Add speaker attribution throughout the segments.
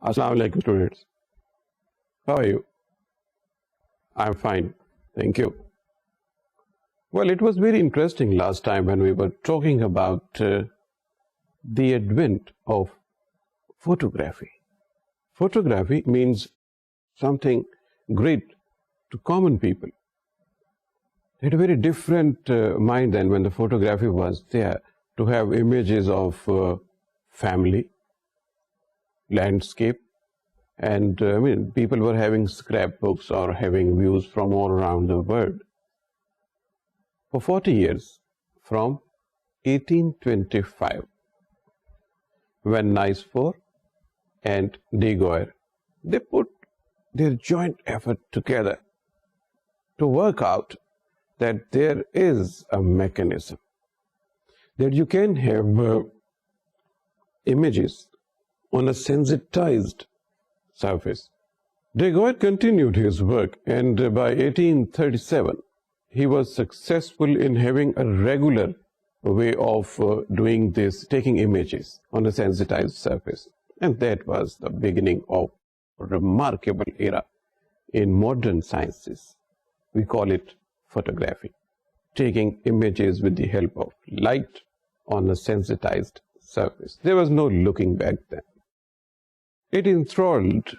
Speaker 1: Assalamu alaikum, students. How are you? I'm fine. Thank you. Well, it was very interesting last time when we were talking about the advent of photography. Photography means something great to common people. They had a very different mind than when the photography was there, to have images of family, landscape, and people were having scrapbooks or having views from all around the world. For 40 years, from 1825, when Nicephore and Daguerre, they put their joint effort together to work out that there is a mechanism, that you can have images on a sensitized surface. Daguerre continued his work, and by 1837, he was successful in having a regular way of doing this, taking images on a sensitized surface. And that was the beginning of a remarkable era in modern sciences. We call it photography, taking images with the help of light on a sensitized surface. There was no looking back then. It enthralled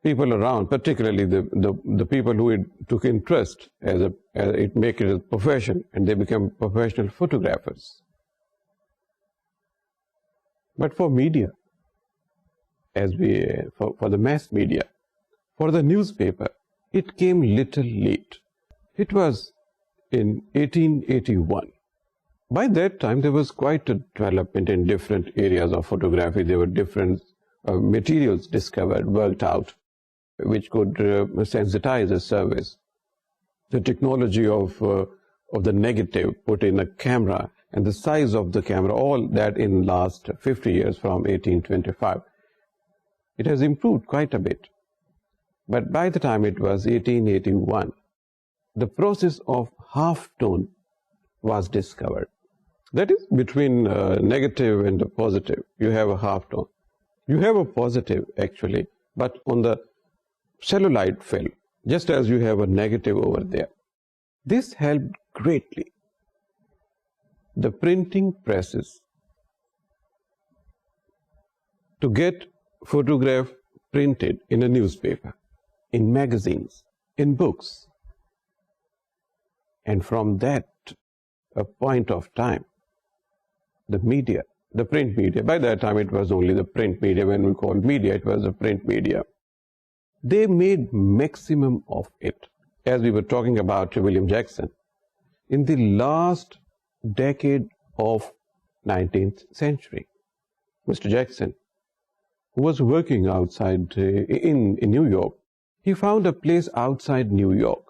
Speaker 1: people around, particularly the people who took interest as it make it a profession, and they became professional photographers. But for media, for the mass media, for the newspaper, it came little late. It was in 1881. By that time, there was quite a development in different areas of photography. There were different materials discovered, worked out, which could sensitize a surface. The technology of the negative put in a camera and the size of the camera, all that in last 50 years from 1825. It has improved quite a bit. But by the time it was 1881, the process of half-tone was discovered. That is, between negative and a positive, you have a half-tone. You have a positive, actually, but on the celluloid film, just as you have a negative over there. This helped greatly the printing presses to get photograph printed in a newspaper, in magazines, in books. And from that a point of time, the media, the print media, by that time it was only the print media. When we called media, it was the print media. They made maximum of it. As we were talking about William Jackson, in the last decade of 19th century, Mr. Jackson, who was working outside in New York, he found a place outside New York,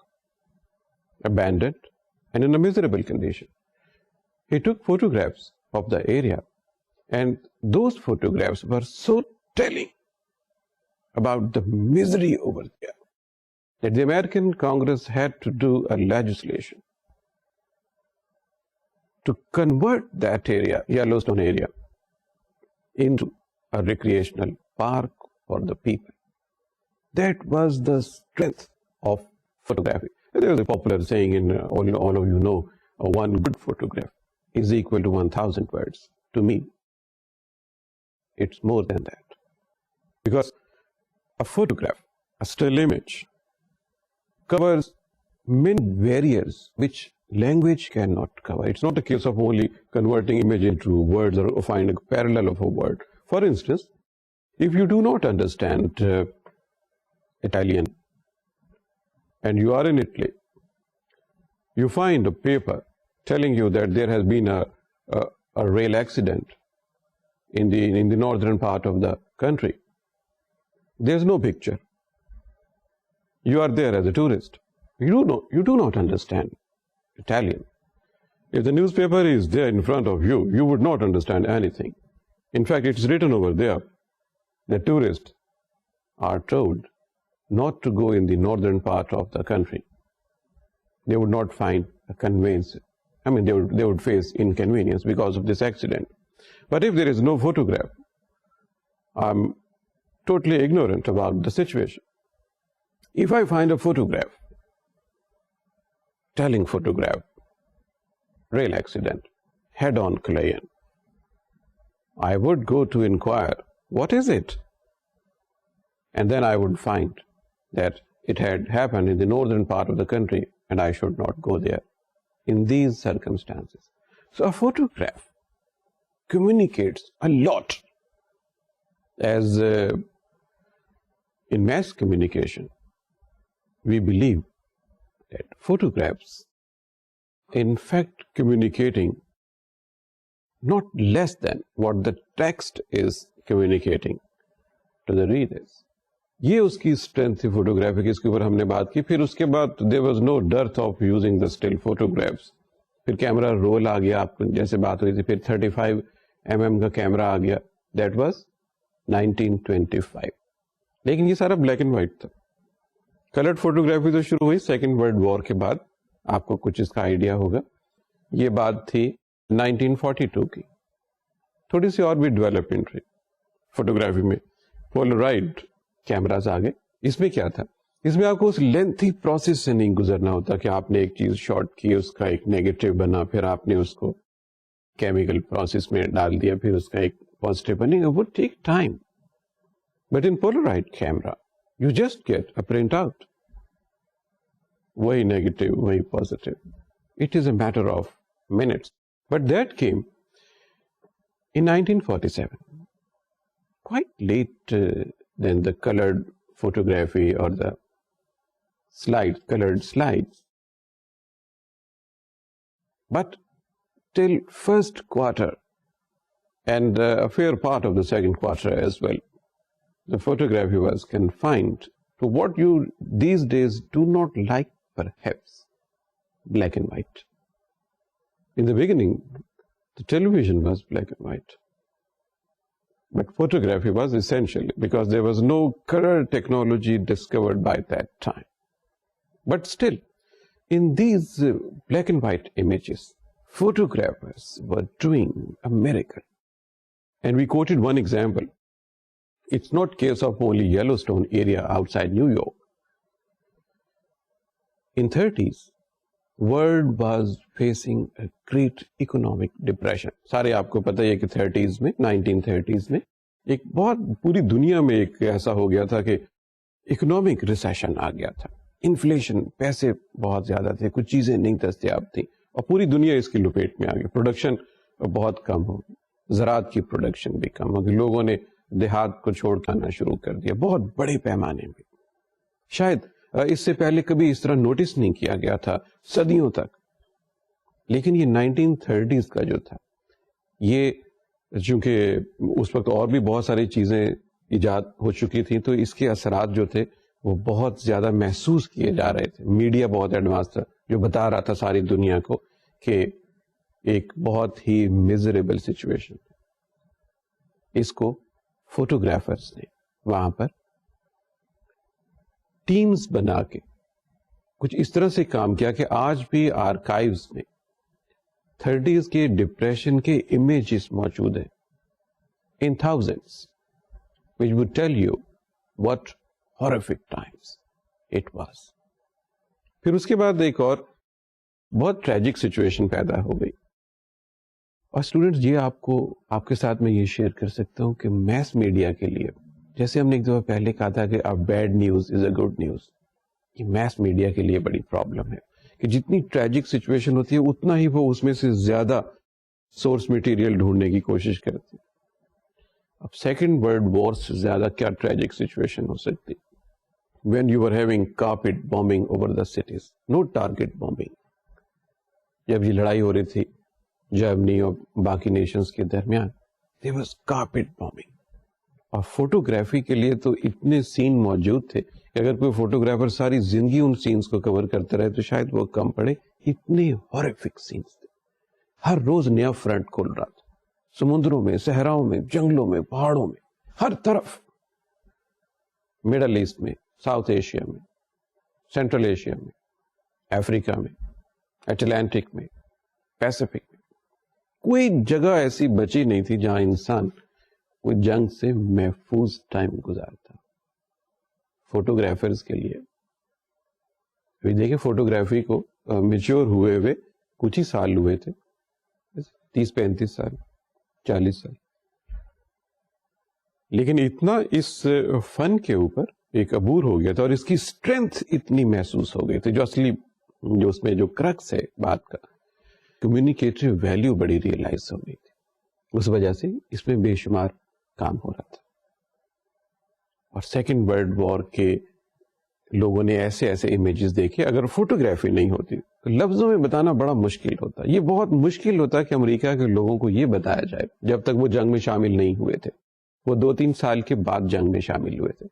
Speaker 1: abandoned and in a miserable condition. He took photographs of the area, and those photographs were so telling about the misery over there that the American Congress had to do a legislation to convert that area, Yellowstone area, into a recreational park for the people. That was the strength of photography. There was a popular saying, in all of you know, one good photograph is equal to 1,000 words. To me, it's more than that. Because a photograph, a still image, covers many barriers which language cannot cover. It's not a case of only converting image into words or find a parallel of a word. For instance, if you do not understand Italian and you are in Italy, you find a paper telling you that there has been a rail accident in the northern part of the country. There's no picture. You are there as a tourist. You do not understand Italian. If the newspaper is there in front of you, you would not understand anything. In fact, it's written over there that tourists are told not to go in the northern part of the country. They would not find a conveyance. They would face inconvenience because of this accident. But if there is no photograph, totally ignorant about the situation. If I find a photograph, telling photograph, rail accident, head-on collision, I would go to inquire, what is it? And then I would find that it had happened in the northern part of the country and I should not go there in these circumstances. So a photograph communicates a lot. As in mass communication, we believe that photographs in fact communicating not less than what the text is communicating to the readers. یہ اس کی strength تھی photography کی, اس کے اوپر ہم نے بات کی. پھر اس کے بعد there was no dearth of using the still photographs. پھر کیمرہ رول آ گیا, آپ جیسے بات ہوئی تھی, پھر 35mm کا کیمرہ آ گیا, that was 1925. لیکن یہ سارا بلیک اینڈ وائٹ تھا. کلرڈ فوٹوگرافی تو شروع ہوئی سیکنڈ ورلڈ وار کے بعد, آپ کو کچھ اس کا آئیڈیا ہوگا. یہ بات تھی 1942 کی. تھوڑی سی اور بھی ڈیولپمنٹ ہوئی فوٹوگرافی میں, پولرائڈ کیمراز آگے. اس میں کیا تھا, اس میں آپ کو اس لینتھی پروسیس سے نہیں گزرنا ہوتا کہ آپ نے ایک چیز شارٹ کی, اس کا ایک نیگیٹو بنا, پھر آپ نے اس کو کیمیکل پروسیس میں ڈال دیا, پھر اس کا ایک پازیٹیو بنے گا. وہ take time. But in Polaroid camera you just get a print out, وہی نیگیٹو وہی positive. It is a matter of minutes. But that came in 1947, quite late than the colored photography or the colored slides. But till first quarter and a fair part of the second quarter as well, the photography was confined to what you these days do not like, perhaps, black and white. In the beginning, the television was black and white. But photography was essential because there was no color technology discovered by that time. But still, in these black and white images, photographers were doing a miracle. And we quoted one example. It's not case of only Yellowstone area outside New York. In 30s, world was facing a great economic depression. سارے آپ کو پتہ ہے کہ 30s میں 1930s میں ایک بہت پوری دنیا میں ایک ایسا ہو گیا تھا کہ اکنامک ریسیشن آ گیا تھا. انفلیشن, پیسے بہت زیادہ تھے, کچھ چیزیں نہیں دستیاب تھیں اور پوری دنیا اس کی لپیٹ میں آ گئی. پروڈکشن بہت کم ہو گئی, زراعت کی پروڈکشن بھی کم ہو گئی, لوگوں نے دیہات کو چھوڑ کرنا شروع کر دیا بہت بڑے پیمانے میں. شاید اس سے پہلے کبھی اس طرح نوٹس نہیں کیا گیا تھا صدیوں تک. لیکن یہ 1930s کا جو تھا, یہ چونکہ اس وقت اور بھی بہت ساری چیزیں ایجاد ہو چکی تھیں, تو اس کے اثرات جو تھے وہ بہت زیادہ محسوس کیے جا رہے تھے. میڈیا بہت ایڈوانس تھا جو بتا رہا تھا ساری دنیا کو کہ ایک بہت ہی میزریبل سچویشن. اس کو فوٹوگرافرز نے وہاں پر ٹیمز بنا کے کچھ اس طرح سے کام کیا کہ آج بھی آرکائیوز میں 30s کے ڈپریشن کے امیجز موجود ہیں in thousands, which would tell you what horrific times it was. پھر اس کے بعد ایک اور بہت ٹریجک سچویشن پیدا ہو گئی. اور اسٹوڈنٹس, یہ آپ کے ساتھ میں یہ شیئر کر سکتا ہوں کہ میس میڈیا کے لیے, جیسے ہم نے ایک دفعہ پہلے کہا تھا کہ اب bad news is a good news, یہ میس میڈیا کے لیے بڑی پرابلم ہے کہ جتنی ٹریجک سچویشن ہوتی ہے اتنا ہی وہ اس میں سے زیادہ سورس مٹیریل ڈھونڈنے کی کوشش کرتی. اب سیکنڈ ورلڈ وار سے زیادہ کیا ٹریجک سچویشن ہو سکتی, when you were having carpet bombing over the cities, no target bombing. جب یہ لڑائی ہو رہی تھی جرمنی اور باقی نیشنز کے درمیان, there was carpet bombing. اور فوٹوگرافی کے لیے تو اتنے سین موجود تھے کہ اگر کوئی فوٹوگرافر ساری زندگی ان سینز کو کور کرتا رہے تو شاید وہ کم پڑے. اتنے ہارفک سینز تھے, ہر روز نیا فرنٹ کھول رہا تھا, سمندروں میں, صحراؤں میں, جنگلوں میں, پہاڑوں میں, ہر طرف. مڈل ایسٹ میں, ساؤتھ ایشیا میں, سینٹرل ایشیا میں, افریقہ میں, اٹلانٹک میں, پیسفک میں, کوئی جگہ ایسی بچی نہیں تھی جہاں انسان وہ جنگ سے محفوظ ٹائم گزارتا. فوٹوگرافرز کے لیے ابھی دیکھیں فوٹوگرافی کو میچور ہوئے کچھ ہی سال ہوئے تھے, 30-35 سال 40 سال, لیکن اتنا اس فن کے اوپر ایک عبور ہو گیا تھا اور اس کی اسٹرینتھ اتنی محسوس ہو گئی تھی. جو اس میں جو کرکس ہے بات کا, کمیونیکیٹو ویلیو بڑی ریئلائز ہو گئی تھی. اس وجہ سے اس میں بے شمار کام ہو رہا تھا. اور سیکنڈ ورلڈ وار کے لوگوں نے ایسے امیجز دیکھے, اگر فوٹوگرافی نہیں ہوتی تو لفظوں میں بتانا بڑا مشکل ہوتا. یہ بہت مشکل ہوتا کہ امریکہ کے لوگوں کو یہ بتایا جائے, جب تک وہ جنگ میں شامل نہیں ہوئے تھے. وہ 2-3 سال کے بعد جنگ میں شامل ہوئے تھے.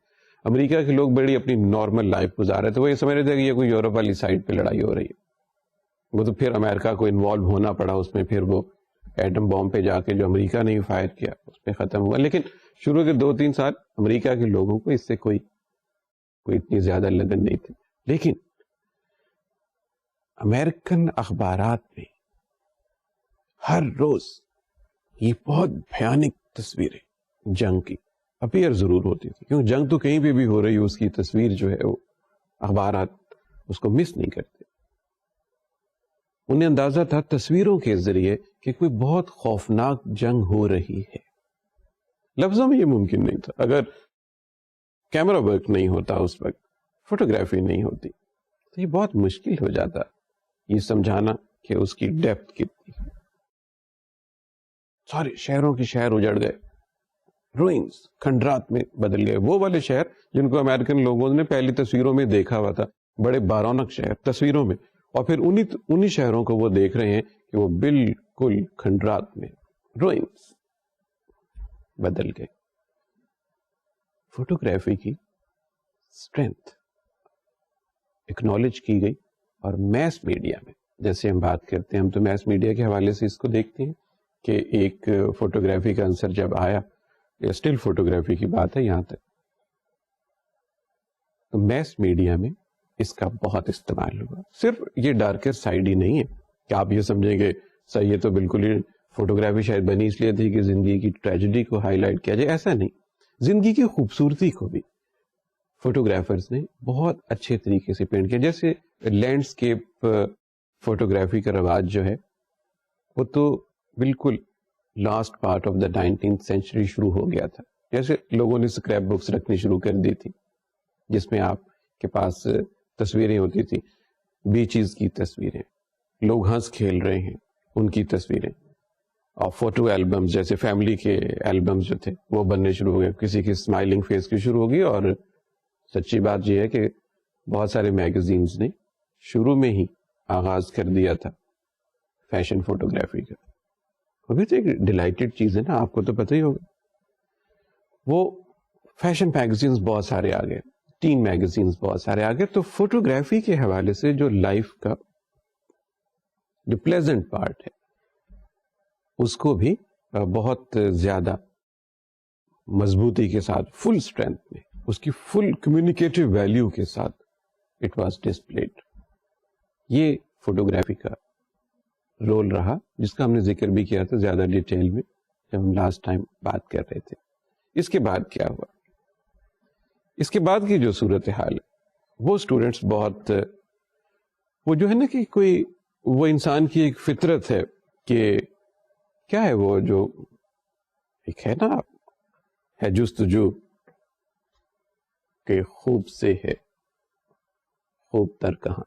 Speaker 1: امریکہ کے لوگ بڑی اپنی نارمل لائف گزار رہے تھے. وہ یہ سمجھ رہے تھے کہ یہ کوئی یورپ والی سائڈ پہ لڑائی ہو رہی ہے. وہ تو پھر امریکہ کو انوالو ہونا پڑا اس میں, پھر وہ ایٹم بام پہ جا کے جو امریکہ نے فائر کیا اس پہ ختم ہوا. لیکن شروع کے 2-3 سال امریکہ کے لوگوں کو اس سے کوئی اتنی زیادہ لگن نہیں تھی. لیکن امریکن اخبارات میں ہر روز یہ بہت بھیانک تصویریں جنگ کی اپیئر ضرور ہوتی تھی, کیونکہ جنگ تو کہیں پہ بھی ہو رہی ہے, اس کی تصویر جو ہے وہ اخبارات اس کو مس نہیں کرتے. انہیں اندازہ تھا تصویروں کے ذریعے کہ کوئی بہت خوفناک جنگ ہو رہی ہے. لفظوں میں یہ ممکن نہیں تھا. اگر کیمرہ ورک نہیں ہوتا اس وقت, فوٹوگرافی نہیں ہوتی, تو یہ بہت مشکل ہو جاتا یہ سمجھانا کہ اس کی ڈیپتھ کتنی. سارے شہروں کے شہر اجڑ گئے, روئنز کھنڈرات میں بدل گئے. وہ والے شہر جن کو امریکن لوگوں نے پہلی تصویروں میں دیکھا ہوا تھا, بڑے بارونق شہر تصویروں میں, اور پھر انہی شہروں کو وہ دیکھ رہے ہیں کہ وہ بالکل کھنڈرات میں روئنز بدل گئے. فوٹوگرافی کی اسٹرینتھ اکنالج کی گئی. اور میس میڈیا میں جیسے ہم بات کرتے ہیں, ہم تو میس میڈیا کے حوالے سے اس کو دیکھتے ہیں کہ ایک فوٹوگرافی کا عنصر جب آیا, یا اسٹل فوٹوگرافی کی بات ہے یہاں تک, تو میس میڈیا میں اس کا بہت استعمال ہوا. صرف یہ ڈارکر سائڈ ہی نہیں ہے کہ آپ یہ سمجھیں گے صحیح ہے تو بالکل ہی فوٹوگرافی شاید بنی اس لیے تھی کہ زندگی کی ٹریجڈی کو ہائی لائٹ کیا جائے, ایسا نہیں. زندگی کی خوبصورتی کو بھی فوٹوگرافرز نے بہت اچھے طریقے سے پینٹ کیا. جیسے لینڈسکیپ فوٹوگرافی کا رواج جو ہے وہ تو بالکل last part of the 19th century شروع ہو گیا تھا. جیسے لوگوں نے اسکریپ بکس رکھنی شروع کر دی تھی جس میں آپ کے پاس تصویریں ہوتی تھی, بیچز کی تصویریں, لوگ ہنس کھیل رہے ہیں ان کی تصویریں, اور فوٹو البمز جیسے فیملی کے البمز جو تھے وہ بننے شروع ہو گئے. کسی کی اسمائلنگ فیس کی شروع ہوگی. اور سچی بات یہ ہے کہ بہت سارے میگزینز نے شروع میں ہی آغاز کر دیا تھا فیشن فوٹوگرافی کا. ابھی تو ایک ڈیلائٹڈ چیز ہے نا, آپ کو تو پتہ ہی ہوگا. وہ فیشن میگزینز بہت سارے آ گئے, تین میگزینز بہت سارے آ گئے. تو فوٹوگرافی کے حوالے سے جو لائف کا جو پلیزنٹ پارٹ ہے اس کو بھی بہت زیادہ مضبوطی کے ساتھ, فل اسٹرینتھ میں, اس کی فل کمیونیکیٹو ویلیو کے ساتھ اٹ واز ڈسپلیڈ. یہ فوٹوگرافی کا رول رہا جس کا ہم نے ذکر بھی کیا تھا زیادہ ڈیٹیل میں جب ہم لاسٹ ٹائم بات کر رہے تھے. اس کے بعد کیا ہوا, اس کے بعد کی جو صورتحال ہے وہ اسٹوڈینٹس بہت, وہ جو ہے نا کہ کوئی وہ انسان کی ایک فطرت ہے کہ کیا ہے وہ جو ایک ہے نا ہے جستجو کہ خوب سے ہے خوب تر کہاں.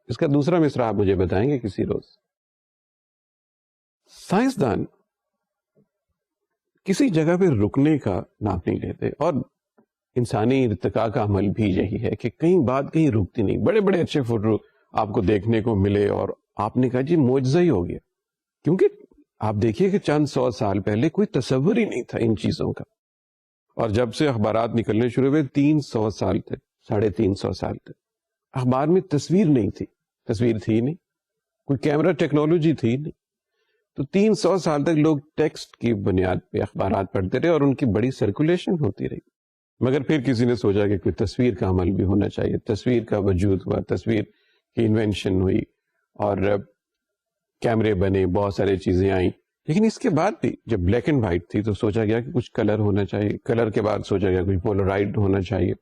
Speaker 1: اس کا دوسرا مصرع آپ مجھے بتائیں گے کسی روز. سائنسدان کسی جگہ پہ رکنے کا نام نہیں لیتے, اور انسانی ارتقاء کا عمل بھی یہی ہے کہ کہیں بات کہیں رکتی نہیں. بڑے بڑے اچھے فوٹو آپ کو دیکھنے کو ملے اور آپ نے کہا جی معجزہ ہی ہو گیا, کیونکہ آپ دیکھیے کہ چند 100 سال پہلے کوئی تصور ہی نہیں تھا ان چیزوں کا. اور جب سے اخبارات نکلنے شروع ہوئے 300 سال تک, 350 سال تک اخبار میں تصویر نہیں تھی, تصویر تھی نہیں, کوئی کیمرہ ٹیکنالوجی تھی نہیں. تو 300 سال تک لوگ ٹیکسٹ کی بنیاد پہ اخبارات پڑھتے رہے اور ان کی بڑی سرکولیشن ہوتی رہی. مگر پھر کسی نے سوچا کہ کوئی تصویر کا عمل بھی ہونا چاہیے, تصویر کا وجود ہوا, تصویر کی انوینشن ہوئی اور کیمرے بنے, بہت ساری چیزیں آئیں لیکن اس کے بعد بھی جب بلیک اینڈ وائٹ تھی تو سوچا گیا کہ کچھ کلر ہونا چاہیے, کلر کے بعد سوچا گیا کچھ پولرائڈ ہونا چاہیے.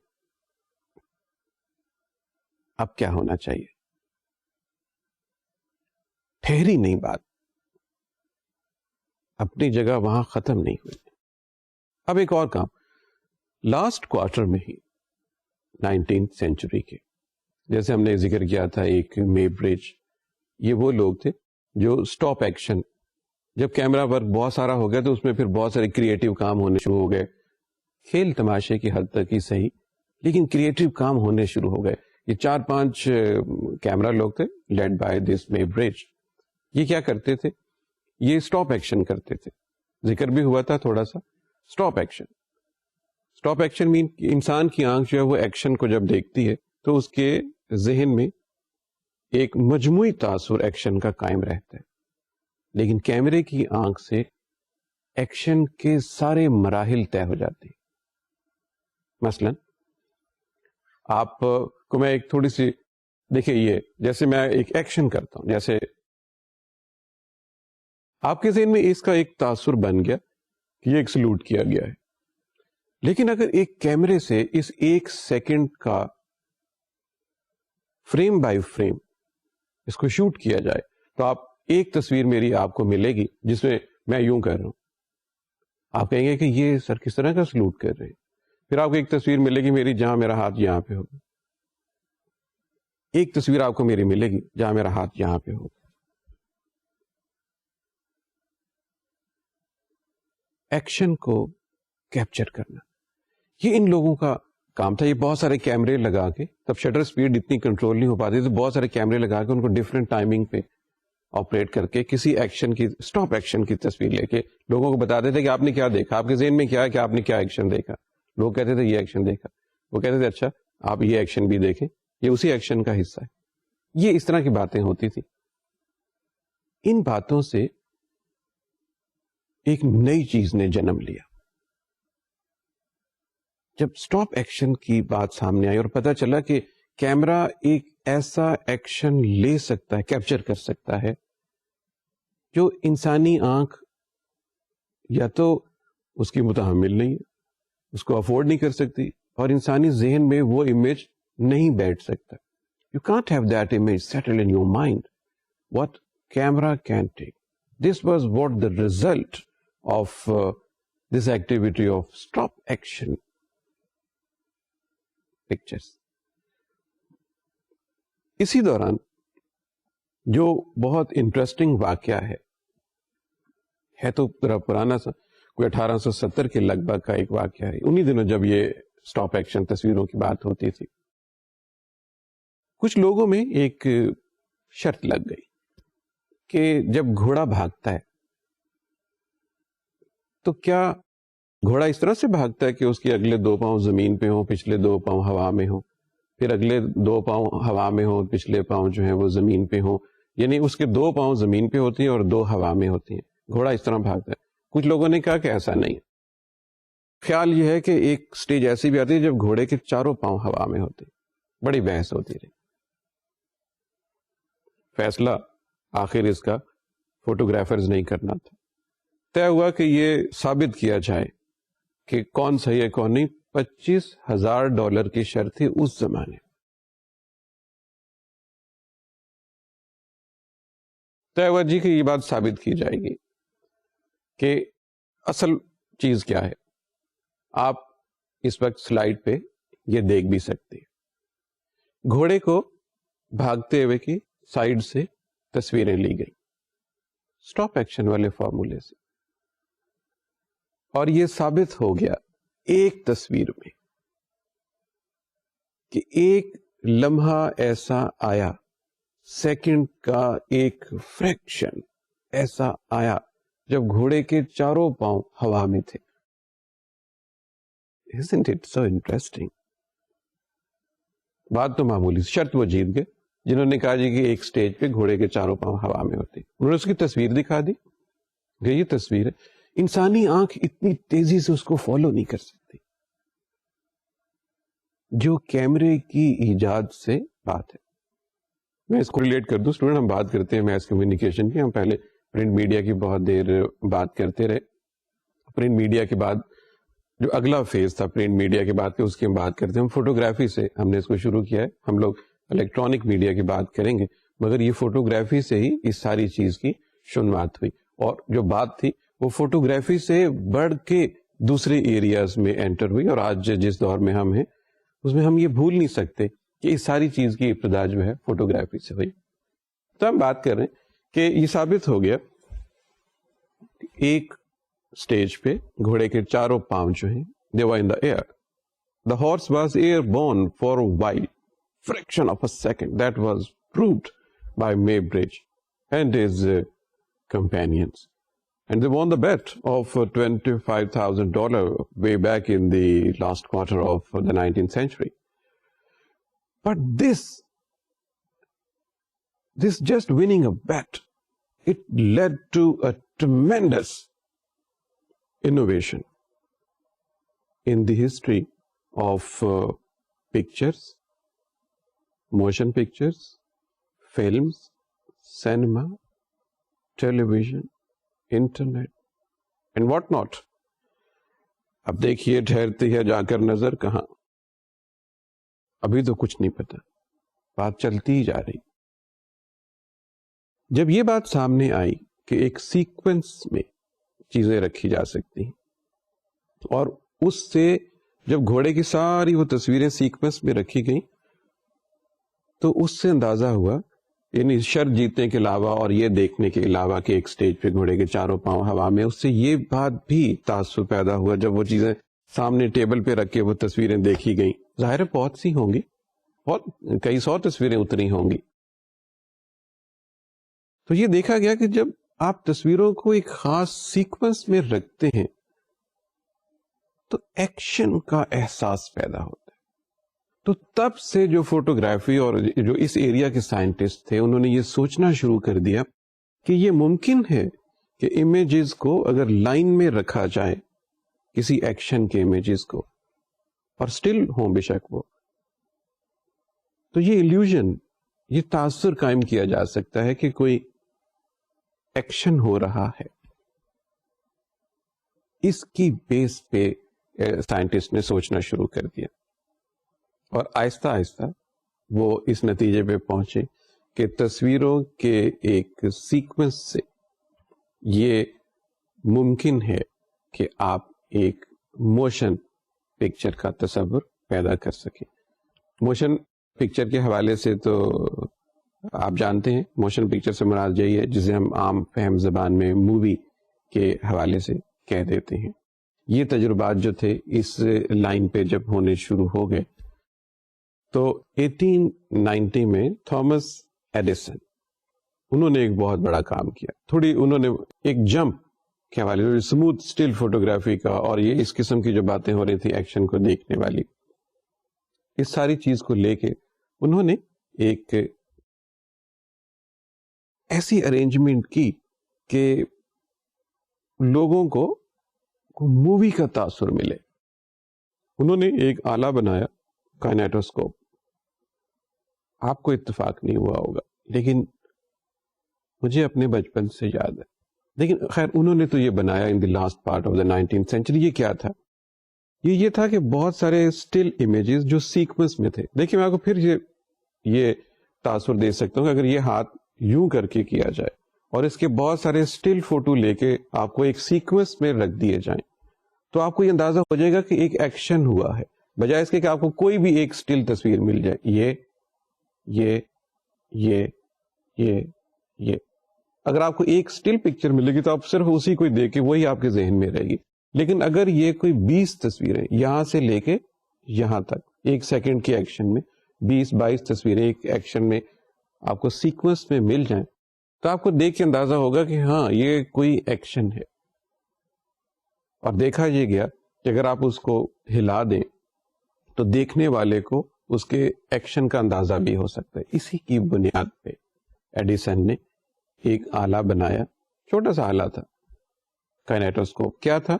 Speaker 1: اب کیا ہونا چاہیے؟ ٹھہری نہیں بات, اپنی جگہ وہاں ختم نہیں ہوئی. اب ایک اور کام, لاسٹ کوارٹر میں ہی 19th سینچری کے, جیسے ہم نے ذکر کیا تھا ایک مے برج, یہ وہ لوگ تھے جو اسٹاپ ایکشن, جب کیمرہ ورک بہت سارا ہو گیا تو اس میں پھر بہت سارے کریٹو کام ہونے شروع ہو گئے, کھیل تماشے کی حد تک ہی صحیح لیکن کریٹو کام ہونے شروع ہو گئے. یہ 4-5 کیمرہ لوگ تھے لیڈ بائی دس مے برج. یہ کیا کرتے تھے؟ یہ اسٹاپ ایکشن کرتے تھے, ذکر بھی ہوا تھا تھوڑا سا. اسٹاپ ایکشن, اسٹاپ ایکشن مین انسان کی آنکھ جو ہے وہ ایکشن کو جب دیکھتی ہے تو اس کے ذہن میں ایک مجموعی تاثر ایکشن کا قائم رہتا ہے, لیکن کیمرے کی آنکھ سے ایکشن کے سارے مراحل طے ہو جاتے ہیں. مثلا آپ کو میں ایک تھوڑی سی دیکھیں, یہ جیسے میں ایک ایکشن کرتا ہوں, جیسے آپ کے ذہن میں اس کا ایک تاثر بن گیا کہ یہ ایک سلوٹ کیا گیا ہے, لیکن اگر ایک کیمرے سے اس 1 سیکنڈ کا فریم بائی فریم اس کو شوٹ کیا جائے تو آپ ایک تصویر میری آپ کو ملے گی جس میں میں یوں کر رہا ہوں, آپ کہیں گے کہ یہ سر کس طرح کا سلوٹ کر رہے ہیں. پھر آپ کو ایک تصویر ملے گی میری جہاں میرا ہاتھ یہاں پہ ہوگا, ایک تصویر آپ کو میری ملے گی جہاں میرا ہاتھ یہاں پہ ہوگا. ایکشن کو کیپچر کرنا یہ ان لوگوں کا کام تھا. یہ بہت سارے کیمرے لگا کے, تب شٹر سپیڈ اتنی کنٹرول نہیں ہو پاتی تو بہت سارے کیمرے لگا کے ان کو ڈفرینٹ ٹائمنگ پہ آپریٹ کر کے کسی ایکشن کی, اسٹاپ ایکشن کی تصویر لے کے لوگوں کو بتاتے تھے کہ آپ نے کیا دیکھا, آپ کے ذہن میں کیا ہے کہ آپ نے کیا ایکشن دیکھا. لوگ کہتے تھے یہ ایکشن دیکھا, وہ کہتے تھے اچھا آپ یہ ایکشن بھی دیکھیں, یہ اسی ایکشن کا حصہ ہے. یہ اس طرح کی باتیں ہوتی تھی. ان باتوں سے ایک نئی چیز نے جنم لیا. جب اسٹاپ ایکشن کی بات سامنے آئی اور پتا چلا کہ کیمرہ ایک ایسا ایکشن لے سکتا ہے, کیپچر کر سکتا ہے جو انسانی آنکھ یا تو اس کی متحمل نہیں ہے, اس کو افورڈ نہیں کر سکتی, اور انسانی ذہن میں وہ امیج نہیں بیٹھ سکتا. You can't have that image settle in your mind what camera can take. This was what the result of this activity of stop action pictures. اسی دوران جو بہت انٹرسٹنگ واقعہ ہے تو ذرا پرانا سا, کوئی 1870 کے لگ بھگ کا ایک واقعہ ہے. انہی دنوں جب یہ اسٹاپ ایکشن تصویروں کی بات ہوتی تھی, کچھ لوگوں میں ایک شرط لگ گئی کہ جب گھوڑا بھاگتا ہے تو کیا گھوڑا اس طرح سے بھاگتا ہے کہ اس کے اگلے 2 پاؤں زمین پہ ہوں, پچھلے 2 پاؤں ہوا میں ہوں, پھر اگلے 2 پاؤں ہوا میں ہوں, پچھلے پاؤں جو ہیں وہ زمین پہ ہوں, یعنی اس کے 2 پاؤں زمین پہ ہوتی ہیں اور 2 ہوا میں ہوتی ہیں. گھوڑا اس طرح بھاگتا ہے. کچھ لوگوں نے کہا کہ ایسا نہیں ہے. خیال یہ ہے کہ ایک سٹیج ایسی بھی آتی ہے جب گھوڑے کے 4 پاؤں ہوا میں ہوتے ہیں. بڑی بحث ہوتی رہی. فیصلہ آخر اس کا فوٹوگرافرز نہیں کرنا تھا. طے ہوا کہ یہ ثابت کیا جائے کہ کون صحیح ہے کون نہیں. $25,000 کی شرط تھی اس زمانے. طے ہوا جی کہ یہ بات ثابت کی جائے گی کہ اصل چیز کیا ہے. آپ اس وقت سلائیڈ پہ یہ دیکھ بھی سکتے. گھوڑے کو بھاگتے ہوئے کی سائیڈ سے تصویریں لی گئی اسٹاپ ایکشن والے فارمولے سے, اور یہ ثابت ہو گیا ایک تصویر میں کہ ایک لمحہ ایسا آیا, سیکنڈ کا ایک فریکشن ایسا آیا جب گھوڑے کے 4 پاؤں ہوا میں تھے. Isn't it so interesting? بات تو معمولی, شرط وہ جیت گئے جنہوں نے کہا جی کہ ایک سٹیج پہ گھوڑے کے 4 پاؤں ہوا میں ہوتے. انہوں نے اس کی تصویر دکھا دی کہ یہ تصویر ہے. انسانی آنکھ اتنی تیزی سے اس کو فالو نہیں کر سکتی جو کیمرے کی ایجاد سے بات ہے. میں اس کو ریلیٹ کر دوں. اسٹوڈنٹ ہم بات کرتے ہیں میس کمیونیکیشن کی, ہم پہلے پرنٹ میڈیا کی بہت دیر بات کرتے رہے. پرنٹ میڈیا کے بعد جو اگلا فیز تھا پرنٹ میڈیا کے بعد اس کی ہم بات کرتے ہیں. ہم فوٹوگرافی سے ہم نے اس کو شروع کیا ہے. ہم لوگ الیکٹرانک میڈیا کی بات کریں گے, مگر یہ فوٹوگرافی سے ہی اس ساری چیز کی شروعات ہوئی. اور جو بات تھی وہ فوٹوگرافی سے بڑھ کے دوسرے ایریاز میں انٹر ہوئی, اور آج جس دور میں ہم ہیں اس میں ہم یہ بھول نہیں سکتے کہ اس ساری چیز کی ابتدا جو ہے فوٹوگرافی سے ہوئی. تو ہم بات کر رہے ہیں کہ یہ ثابت ہو گیا ایک اسٹیج پہ گھوڑے کے چاروں پاؤں جو ہیں they were in the air. The horse was airborne for a while, fraction of a second. That was proved by Maybridge and his companions. And they won the bet of $25,000 way back in the last quarter of the 19th century. But this just winning a bet, it led to a tremendous innovation in the history of pictures, motion pictures, films, cinema, television, internet, and what not. اب دیکھیے ٹھہرتی ہے جا کر نظر کہاں, ابھی تو کچھ نہیں پتا, بات چلتی ہی جا رہی. جب یہ بات سامنے آئی کہ ایک سیکوینس میں چیزیں رکھی جا سکتی ہیں, اور اس سے جب گھوڑے کی ساری وہ تصویریں سیکوینس میں رکھی گئیں تو اس سے اندازہ ہوا, یعنی شرط جیتنے کے علاوہ اور یہ دیکھنے کے علاوہ کہ ایک سٹیج پہ گھوڑے کے چاروں پاؤں ہوا میں, اس سے یہ بات بھی تاثر پیدا ہوا جب وہ چیزیں سامنے ٹیبل پہ رکھ کے وہ تصویریں دیکھی گئیں. ظاہر ہے بہت سی ہوں گی, بہت کئی سو تصویریں اتری ہوں گی. تو یہ دیکھا گیا کہ جب آپ تصویروں کو ایک خاص سیکوینس میں رکھتے ہیں تو ایکشن کا احساس پیدا ہوتا ہے. تو تب سے جو فوٹوگرافی اور جو اس ایریا کے سائنٹسٹ تھے انہوں نے یہ سوچنا شروع کر دیا کہ یہ ممکن ہے کہ امیجز کو اگر لائن میں رکھا جائے, کسی ایکشن کے امیجز کو, اور سٹل ہوں بے شک وہ, تو یہ ایلیوژن, یہ تاثر قائم کیا جا سکتا ہے کہ کوئی ایکشن ہو رہا ہے. اس کی بیس پہ سائنٹسٹ نے سوچنا شروع کر دیا, اور آہستہ آہستہ وہ اس نتیجے پہ پہنچے کہ تصویروں کے ایک سیکوینس سے یہ ممکن ہے کہ آپ ایک موشن پکچر کا تصور پیدا کر سکیں. موشن پکچر کے حوالے سے تو آپ جانتے ہیں موشن پکچر سے مراد یہی ہے جسے ہم عام فہم زبان میں مووی کے حوالے سے کہہ دیتے ہیں. یہ تجربات جو تھے اس لائن پہ جب ہونے شروع ہو گئے تو 1890 میں تھامس ایڈیسن انہوں نے ایک بہت بڑا کام کیا. تھوڑی انہوں نے ایک جمپ کے حوالے سے اسموتھ اسٹل فوٹوگرافی کا, اور یہ اس قسم کی جو باتیں ہو رہی تھی ایکشن کو دیکھنے والی, اس ساری چیز کو لے کے انہوں نے ایک ایسی ارینجمنٹ کی کہ لوگوں کو مووی کا تاثر ملے. انہوں نے ایک آلہ بنایا, کائنیٹوسکوپ. آپ کو اتفاق نہیں ہوا ہوگا لیکن مجھے اپنے بچپن سے یاد ہے. لیکن خیر انہوں نے تو یہ بنایا in the last part of the 19th century. یہ کیا تھا؟ یہ تھا کہ بہت سارے اسٹل امیجز جو سیکوینس میں تھے. دیکھیے میں آپ کو پھر یہ تاثر دے سکتا ہوں کہ اگر یہ ہاتھ یوں کر کے کیا جائے اور اس کے بہت سارے اسٹل فوٹو لے کے آپ کو ایک سیکوینس میں رکھ دیے جائیں تو آپ کو یہ اندازہ ہو جائے گا کہ ایک ایکشن ہوا ہے, بجائے اس کے کہ آپ کو کوئی بھی ایک اسٹل تصویر مل جائے. یہ اگر آپ کو ایک اسٹل پکچر ملے گی تو آپ صرف اسی کو دیکھ کے وہی آپ کے ذہن میں رہے گی. لیکن اگر یہ کوئی 20 تصویریں یہاں سے لے کے یہاں تک ایک سیکنڈ کے ایکشن میں 20-22 تصویریں ایک ایکشن میں آپ کو سیکوینس میں مل جائیں تو آپ کو دیکھ کے اندازہ ہوگا کہ ہاں یہ کوئی ایکشن ہے. اور دیکھا یہ گیا کہ اگر آپ اس کو ہلا دیں تو دیکھنے والے کو اس کے ایکشن کا اندازہ بھی ہو سکتا ہے. اسی کی بنیاد پہ ایڈیسن نے ایک آلہ بنایا, چھوٹا سا آلہ تھا, کائنیٹوسکوپ. کیا تھا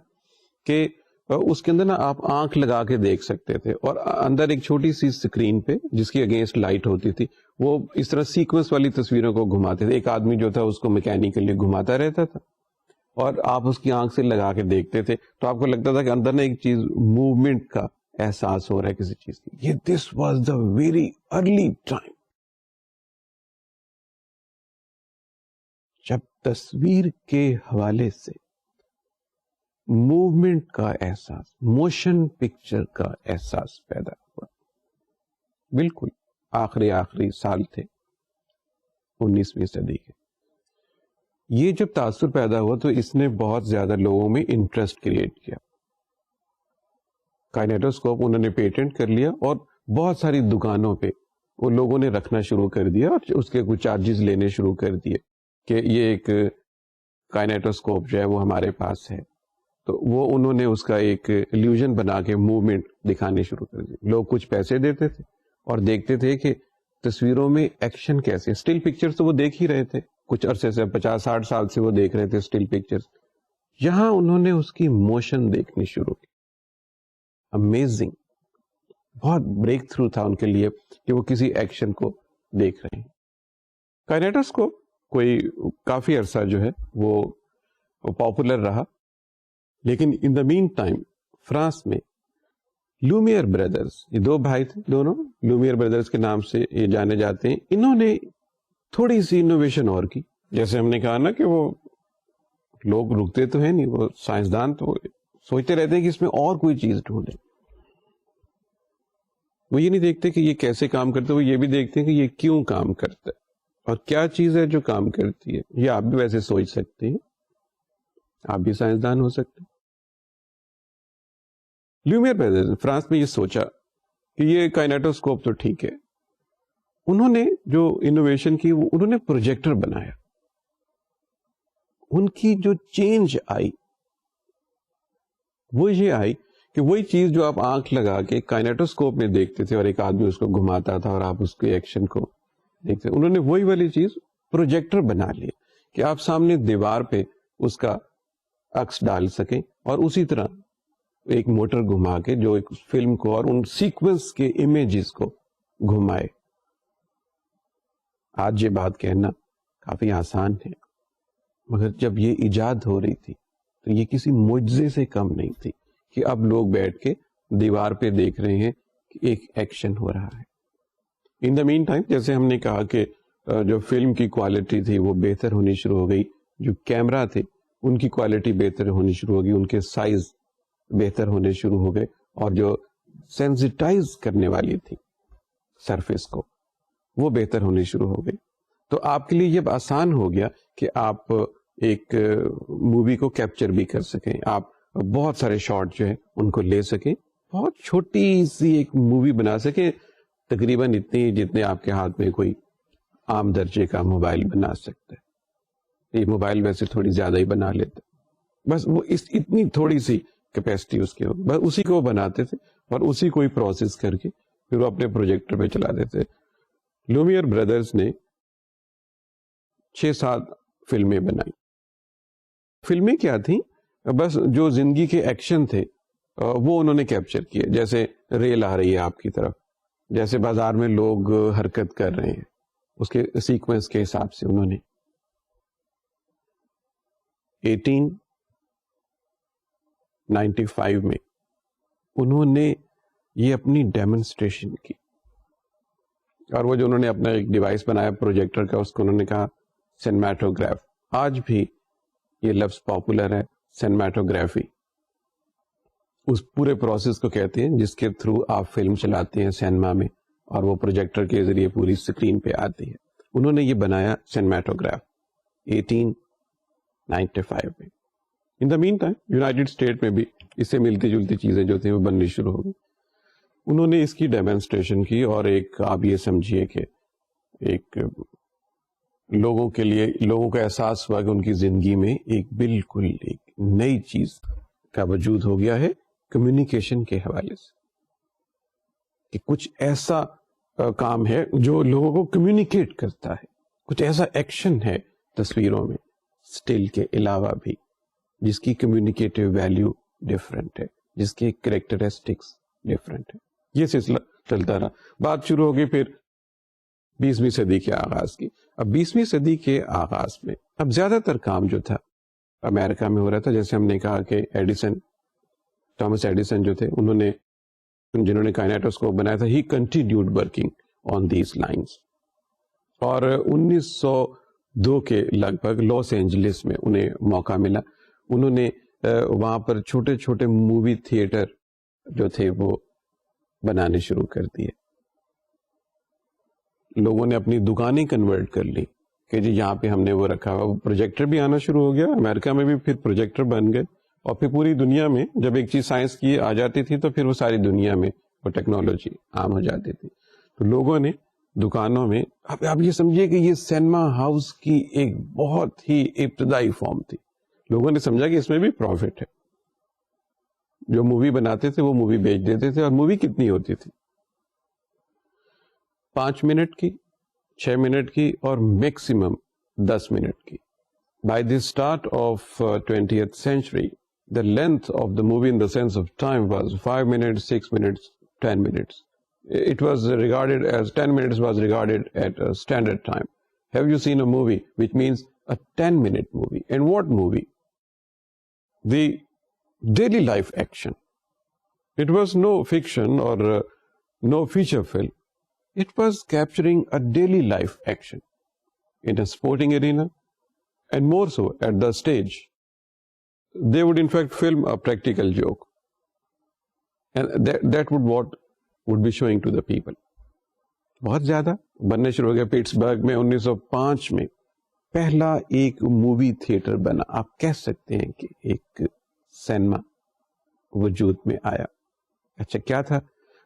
Speaker 1: کہ اس کے اندر نا آپ آنکھ لگا کے دیکھ سکتے تھے, اور اندر ایک چھوٹی سی اسکرین پہ جس کی اگینسٹ لائٹ ہوتی تھی, وہ اس طرح سیکوینس والی تصویروں کو گھماتے تھے. ایک آدمی جو تھا اس کو میکینیکلی گھماتا رہتا تھا, اور آپ اس کی آنکھ سے لگا کے دیکھتے تھے, تو آپ کو لگتا تھا کہ اندر نا ایک چیز موومنٹ کا احساس ہو رہا ہے کسی چیز کی. یہ this was the very early time جب تصویر کے حوالے سے موومنٹ کا احساس, موشن پکچر کا احساس پیدا ہوا. بالکل آخری سال تھے 19ویں صدی کے. یہ جب تاثر پیدا ہوا تو اس نے بہت زیادہ لوگوں میں انٹرسٹ کریٹ کیا. کائنیٹوسکوپ انہوں نے پیٹنٹ کر لیا, اور بہت ساری دکانوں پہ وہ لوگوں نے رکھنا شروع کر دیا, اور اس کے کچھ چارجز لینے شروع کر دیے کہ یہ ایک کائنیٹوسکوپ جو ہے وہ ہمارے پاس ہے. تو وہ انہوں نے اس کا ایک الوژن بنا کے موومنٹ دکھانے شروع کر دی. لوگ کچھ پیسے دیتے تھے اور دیکھتے تھے کہ تصویروں میں ایکشن کیسے. اسٹل پکچرز تو وہ دیکھ ہی رہے تھے, کچھ عرصے سے 50-60 سال سے وہ دیکھ رہے تھے اسٹل پکچرز. یہاں انہوں نے اس کی موشن دیکھنی شروع کی. امیزنگ, بہت بریک تھرو تھا ان کے لیے کہ وہ کسی ایکشن کو دیکھ رہے ہیں. کائنیٹوسکوپ کوئی کافی عرصہ جو ہے وہ پاپولر رہا, لیکن ان دا مین ٹائم فرانس میں لومیئر بردرز, یہ دو بھائی تھے, دونوں لومیئر بردرز کے نام سے یہ جانے جاتے ہیں. انہوں نے تھوڑی سی انوویشن اور کی. جیسے ہم نے کہا نا کہ وہ لوگ رکتے تو ہیں نہیں, وہ سائنسدان تو سوچتے رہتے ہیں کہ اس میں اور کوئی چیز ڈھونڈے. وہ یہ نہیں دیکھتے کہ یہ کیسے کام کرتے, وہ یہ بھی دیکھتے ہیں کہ یہ کیوں کام کرتا ہے اور کیا چیز ہے جو کام کرتی ہے. یہ آپ بھی ویسے سوچ سکتے ہیں, آپ بھی سائنسدان ہو سکتے ہیں. لیومیئر بردرز فرانس میں یہ سوچا کہ یہ کائنیٹوسکوپ تو ٹھیک ہے. انہوں نے جو انوویشن کی وہ انہوں نے پروجیکٹر بنایا. ان کی جو چینج آئی وہ یہ آئی کہ وہی چیز جو آپ آنکھ لگا کے کائنیٹوسکوپ میں دیکھتے تھے اور ایک آدمی اس کو گھماتا تھا اور آپ اس کے ایکشن کو دیکھتے, انہوں نے وہی والی چیز پروجیکٹر بنا لی کہ آپ سامنے دیوار پہ اس کا عکس ڈال سکیں, اور اسی طرح ایک موٹر گھما کے جو ایک فلم کو اور ان سیکوینس کے امیجز کو گھمائے. آج یہ بات کہنا کافی آسان ہے, مگر جب یہ ایجاد ہو رہی تھی تو یہ کسی معجزے سے کم نہیں تھی کہ اب لوگ بیٹھ کے دیوار پہ دیکھ رہے ہیں کہ ایک ایکشن ہو رہا ہے. ان دا مین ٹائم جیسے ہم نے کہا کہ جو فلم کی کوالٹی تھی وہ بہتر ہونی شروع ہو گئی, جو کیمرہ تھے ان کی کوالٹی بہتر ہونی شروع ہو گئی, ان کے سائز بہتر ہونے شروع ہو گئے, اور جو سینسیٹائز کرنے والی تھی سرفیس کو وہ بہتر ہونی شروع ہو گئی. تو آپ کے لیے یہ آسان ہو گیا کہ آپ ایک مووی کو کیپچر بھی کر سکیں, آپ بہت سارے شاٹ جو ہیں ان کو لے سکیں, بہت چھوٹی سی ایک مووی بنا سکیں, تقریباً اتنی جتنے آپ کے ہاتھ میں کوئی عام درجے کا موبائل بنا سکتا ہے. یہ موبائل ویسے تھوڑی زیادہ ہی بنا لیتے, بس وہ اتنی تھوڑی سی کیپیسٹی اس کی ہوگی, بس اسی کو وہ بناتے تھے اور اسی کو ہی پروسیس کر کے پھر وہ اپنے پروجیکٹر پہ چلا دیتے. لومیئر بردرز نے 6-7 فلمیں بنائی. فلمیں کیا تھیں, بس جو زندگی کے ایکشن تھے وہ انہوں نے کیپچر کیے. جیسے ریل آ رہی ہے آپ کی طرف, جیسے بازار میں لوگ حرکت کر رہے ہیں, اس کے سیکوینس کے حساب سے انہوں نے 1895 میں انہوں نے یہ اپنی ڈیمونسٹریشن کی, اور وہ جو انہوں نے اپنا ایک ڈیوائس بنایا پروجیکٹر کا, اس کو انہوں نے کہا سینماٹوگراف. آج بھی یہ لفظ پاپولر ہے, سینماٹوگرافی. اس پورے پروسیس کو کہتے ہیں جس کے تھرو آپ فلم چلاتے ہیں سینما میں اور وہ پروجیکٹر کے ذریعے پوری اسکرین پہ آتی ہے. انہوں نے یہ بنایا سینماٹوگراف 1895 میں. ان دا مین ٹائم یونائٹیڈ اسٹیٹ میں بھی اس سے ملتی جلتی چیزیں جو تھیں وہ بننی شروع ہو گئی. انہوں نے اس کی ڈیمونسٹریشن کی, اور ایک آپ یہ سمجھیے کہ ایک لوگوں کے لیے لوگوں کا احساس ہوا کہ ان کی زندگی میں ایک بالکل ایک نئی چیز کا وجود ہو گیا ہے کمیونیکیشن کے حوالے سے, کہ کچھ ایسا کام ہے جو لوگوں کو کمیونیکیٹ کرتا ہے, کچھ ایسا ایکشن ہے تصویروں میں اسٹل کے علاوہ بھی جس کی کمیونیکیٹو ویلیو ڈفرینٹ ہے, جس کے کریکٹرسٹکس ڈفرینٹ ہیں. یہ سلسلہ چلتا رہا. بات شروع ہوگی پھر 20ویں صدی کے آغاز کی. اب 20ویں صدی کے آغاز میں اب زیادہ تر کام جو تھا امریکہ میں ہو رہا تھا. جیسے ہم نے کہا کہ تھامس ایڈیسن جو تھے, جنہوں نے کائنیٹوسکوپ بنایا تھا, he continued working on these lines. اور 1902 کے لگ بھگ لاس اینجلس میں انہیں موقع ملا. انہوں نے وہاں پر چھوٹے چھوٹے مووی تھیٹر جو تھے وہ بنانے شروع کر دیے. لوگوں نے اپنی دکانیں کنورٹ کر لی کہ جی یہاں پہ ہم نے وہ رکھا ہوا. پروجیکٹر بھی آنا شروع ہو گیا امریکہ میں بھی, پھر پروجیکٹر بن گئے, اور پھر پوری دنیا میں جب ایک چیز سائنس کی آ جاتی تھی تو پھر وہ ساری دنیا میں وہ ٹیکنالوجی عام ہو جاتی تھی. تو لوگوں نے دکانوں میں, آپ یہ سمجھیے کہ یہ سینما ہاؤس کی ایک بہت ہی ابتدائی فارم تھی. لوگوں نے سمجھا کہ اس میں بھی پروفٹ ہے. جو مووی بناتے تھے وہ مووی بیچ دیتے تھے. اور مووی کتنی ہوتی تھی؟ 5 منٹ کی, 6 منٹ کی, اور میکسیمم 10 منٹ کی. By the start of 20th century, the length of the movie in the sense of time was 5 minutes, 6 minutes, 10 minutes. It was regarded as 10 minutes was regarded at a standard time. Have you seen a movie which means a 10-minute movie? And what movie? The daily life action. It was no fiction or no feature film. It was capturing a daily life action in a sporting arena, and more so at the stage. They would in fact film a practical joke, and that would be showing to the people. بہت زیادہ بننے شروع ہو گیا. پیٹسبرگ میں 1905 میں پہلا ایک مووی تھیٹر بنا. آپ کہہ سکتے ہیں کہ ایک سینما وجود میں آیا. اچھا کیا تھا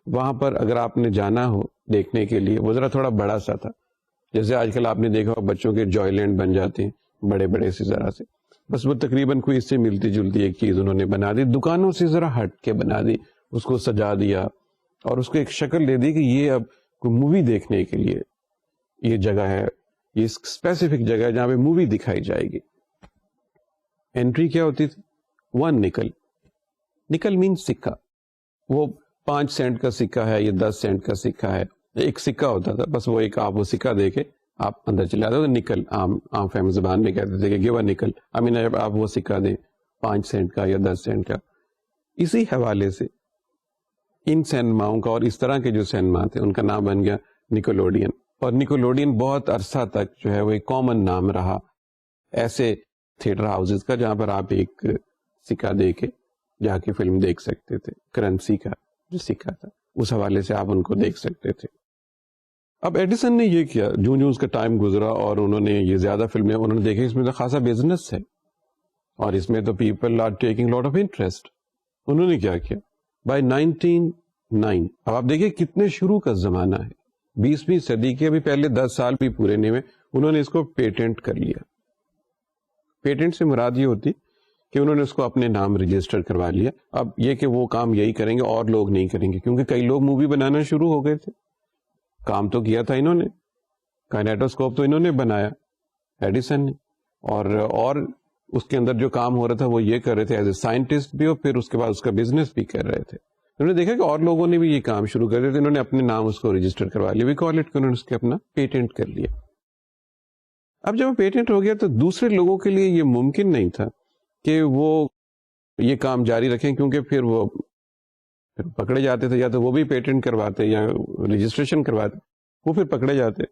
Speaker 1: وہاں پر؟ اگر آپ نے جانا ہو دیکھنے کے لیے, وہ ذرا تھوڑا بڑا سا تھا. جیسے آج کل آپ نے دیکھا ہو بچوں کے جوائے لینڈ بن جاتے ہیں بڑے بڑے سے ذرا سے, بس وہ تقریباً کوئی اس سے ملتی جلتی ایک چیز انہوں نے بنا دی. دکانوں سے ذرا ہٹ کے بنا دی, اس کو سجا دیا اور اس کو ایک شکل دے دی کہ یہ اب کوئی مووی دیکھنے کے لیے یہ جگہ ہے, یہ اسپیسیفک جگہ ہے جہاں پہ مووی دکھائی جائے گی. انٹری کیا ہوتی تھی؟ 1 نکل. نکل مین سکہ. وہ 5 سینٹ کا سکہ ہے, یہ 10 سینٹ کا سکہ ہے. ایک سکہ ہوتا تھا بس, وہ ایک آپ وہ سکہ دے کے آپ اندر چلے آتے. نکل عام فہم زبان میں کہتے تھے کہ گیو نکل. آپ وہ سکہ دیں 5 سینٹ کا یا 10 سینٹ کا. اسی حوالے سے ان سینماؤں کا, اور اس طرح کے جو سینما تھے ان کا نام بن گیا نیکولوڈین. اور نیکولوڈین بہت عرصہ تک جو ہے وہ ایک کامن نام رہا ایسے تھیٹر ہاؤسز کا جہاں پر آپ ایک سکہ دے کے جا کے فلم دیکھ سکتے تھے. کرنسی کا جو سکہ تھا اس حوالے سے آپ ان کو دیکھ سکتے تھے. اب ایڈیسن نے یہ کیا, جو اس کا ٹائم گزرا اور انہوں نے یہ زیادہ فلمیں انہوں نے دیکھی, اس میں تو خاصا بزنس ہے اور اس میں تو people are taking lot of interest. انہوں نے کیا کیا, بائی 1909, اب آپ دیکھیں کتنے شروع کا زمانہ ہے, 20ویں صدی کے ابھی پہلے 10 سال بھی پورے نہیں ہوئے, انہوں نے اس کو پیٹنٹ کر لیا. پیٹنٹ سے مراد یہ ہوتی کہ انہوں نے اس کو اپنے نام رجسٹر کروا لیا. اب یہ کہ وہ کام یہی کریں گے اور لوگ نہیں کریں گے, کیونکہ کئی لوگ مووی بنانا شروع ہو گئے تھے. کام تو کیا تھا انہوں نے, کائنیٹوسکوپ تو انہوں نے بنایا ایڈیسن نے, اور اس کے اندر جو کام ہو رہا تھا وہ یہ کر رہے تھے ایز اے سائنٹسٹ بھی, اور پھر اس کے بعد اس کا بزنس بھی کر رہے تھے. انہوں نے دیکھا کہ اور لوگوں نے بھی یہ کام شروع کر دیا, انہوں نے اپنے نام اس کو رجسٹر کروا لیا. وی کال اٹ کہ انہوں نے اس کے اپنا پیٹنٹ کر لیا. اب جب پیٹنٹ ہو گیا تو دوسرے لوگوں کے لیے یہ ممکن نہیں تھا کہ وہ یہ کام جاری رکھیں, کیونکہ پھر وہ پکڑے جاتے تھے, یا تو وہ بھی پیٹنٹ کرواتے یا رجسٹریشن کرواتے, وہ پھر پکڑے جاتے.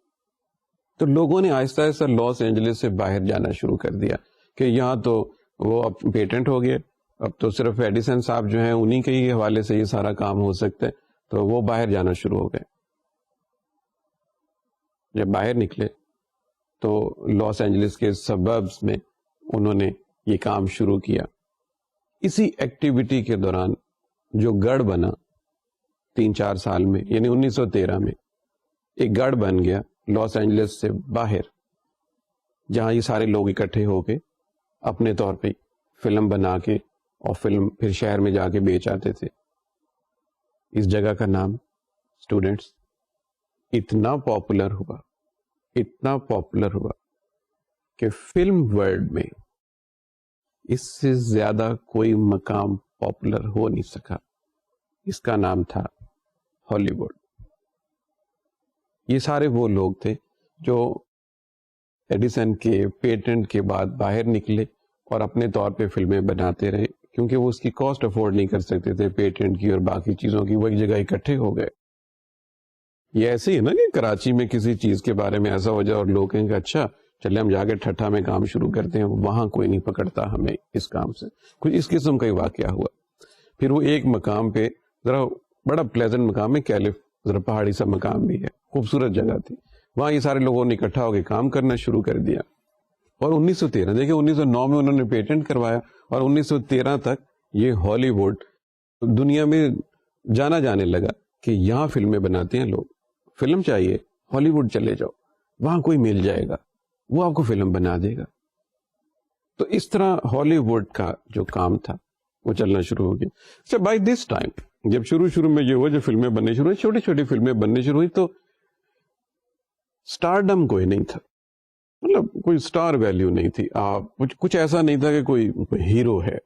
Speaker 1: تو لوگوں نے آہستہ آہستہ لاس اینجلس سے باہر جانا شروع کر دیا کہ یہاں تو وہ اب پیٹنٹ ہو گیا, اب تو صرف ایڈیسن صاحب جو ہیں انہی کے ہی حوالے سے یہ سارا کام ہو سکتا ہے. تو وہ باہر جانا شروع ہو گئے. جب باہر نکلے تو لاس اینجلس کے سبربس میں انہوں نے یہ کام شروع کیا. اسی ایکٹیویٹی کے دوران جو گڑھ بنا 3-4 سال میں, یعنی 1913 میں ایک گڑھ بن گیا لاس اینجلس سے باہر, جہاں یہ سارے لوگ اکٹھے ہو کے اپنے طور پہ فلم بنا کے اور فلم پھر شہر میں جا کے بیچ آتے تھے. اس جگہ کا نام اسٹوڈنٹس اتنا پاپولر ہوا کہ فلم ورلڈ میں اس سے زیادہ کوئی مقام پاپولر ہو نہیں سکا. اس کا نام تھا ہالی ووڈ. یہ سارے وہ لوگ تھے جو ایڈیسن کے پیٹنٹ کے بعد باہر نکلے اور اپنے طور پہ فلمیں بناتے رہے, کیونکہ وہ اس کی کاسٹ افورڈ نہیں کر سکتے تھے پیٹنٹ کی اور باقی چیزوں کی. وہ ایک جگہ اکٹھے ہو گئے. یہ ایسے ہی نا کہ کراچی میں کسی چیز کے بارے میں ایسا ہو جائے اور لوگ کہیں کہ اچھا چلے ہم جا کے ٹھٹھا میں کام شروع کرتے ہیں, وہاں کوئی نہیں پکڑتا ہمیں اس کام سے. کچھ اس قسم کا ہی واقعہ ہوا. پھر وہ ایک مقام پہ, ذرا بڑا پلیزنٹ مقام ہے کیلف, ذرا پہاڑی سا مقام بھی ہے, خوبصورت جگہ تھی, وہاں یہ سارے لوگوں نے اکٹھا ہو کے کام کرنا شروع کر دیا. اور 1913 دیکھیں 1909 میں انہوں نے پیٹنٹ کروایا اور 1913 تک یہ ہالی ووڈ دنیا میں جانا جانے لگا کہ یہاں فلمیں بناتے ہیں لوگ. فلم چاہیے ہالی ووڈ چلے جاؤ, وہاں کوئی مل جائے گا, وہ آپ کو فلم بنا دے گا. تو اس طرح ہالی ووڈ کا جو کام تھا وہ چلنا شروع ہو گیا. اچھا بائی دس ٹائم جب شروع میں یہ ہوا, جو فلمیں بننے شروع ہوئی, چھوٹی چھوٹی فلمیں بننے شروع ہوئی, تو اسٹارڈم کوئی نہیں تھا, مطلب کوئی اسٹار ویلیو نہیں تھی. کچھ ایسا نہیں تھا کہ کوئی ہیرو ہے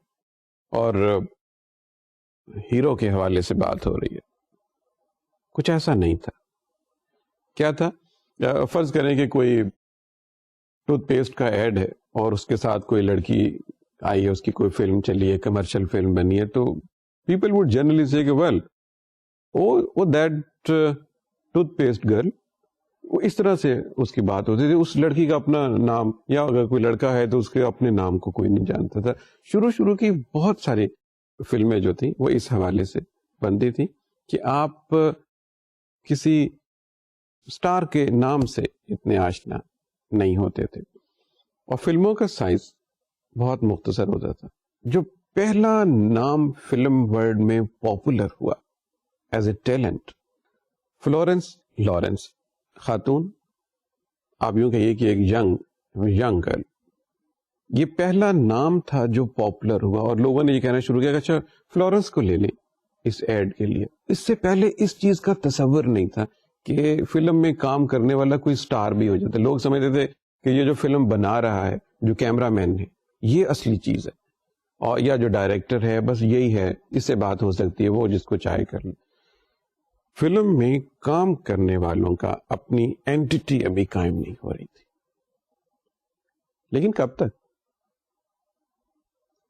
Speaker 1: اور ہیرو کے حوالے سے بات ہو رہی ہے. کچھ ایسا نہیں تھا. کیا تھا؟ فرض کریں کہ کوئی ٹوتھ پیسٹ کا ایڈ ہے اور اس کے ساتھ کوئی لڑکی آئی ہے, اس کی کوئی فلم چلی ہے, کمرشل فلم بنی ہے, تو پیپل وڈ جنرلی سے کہ well that toothpaste girl, وہ اس طرح سے اس کی بات ہوتی تھی. اس لڑکی کا اپنا نام, یا اگر کوئی لڑکا ہے تو اس کے اپنے نام کو کوئی نہیں جانتا تھا. شروع کی بہت ساری فلمیں جو تھیں وہ اس حوالے سے بنتی تھیں کہ آپ کسی اسٹار کے نام سے اتنے آشنا نہیں ہوتے تھے. اور فلموں کا سائز بہت مختصر ہوتا تھا. جو پہلا نام فلم ورلڈ میں پاپولر ہوا as a talent, Florence Lawrence خاتون, آپ یوں کہیے کہ ایک ینگ گرل, یہ پہلا نام تھا جو پاپولر ہوا. اور لوگوں نے یہ کہنا شروع کیا کہ اچھا فلورنس کو لے لیں اس ایڈ کے لیے. اس سے پہلے اس چیز کا تصور نہیں تھا کہ فلم میں کام کرنے والا کوئی سٹار بھی ہو جاتا. لوگ سمجھتے تھے کہ یہ جو فلم بنا رہا ہے, جو کیمرہ مین ہے, یہ اصلی چیز ہے, اور یا جو ڈائریکٹر ہے بس یہی ہے, اس سے بات ہو سکتی ہے, وہ جس کو چاہے کر لے. فلم میں کام کرنے والوں کا اپنی اینٹی ابھی قائم نہیں ہو رہی تھی. لیکن کب تک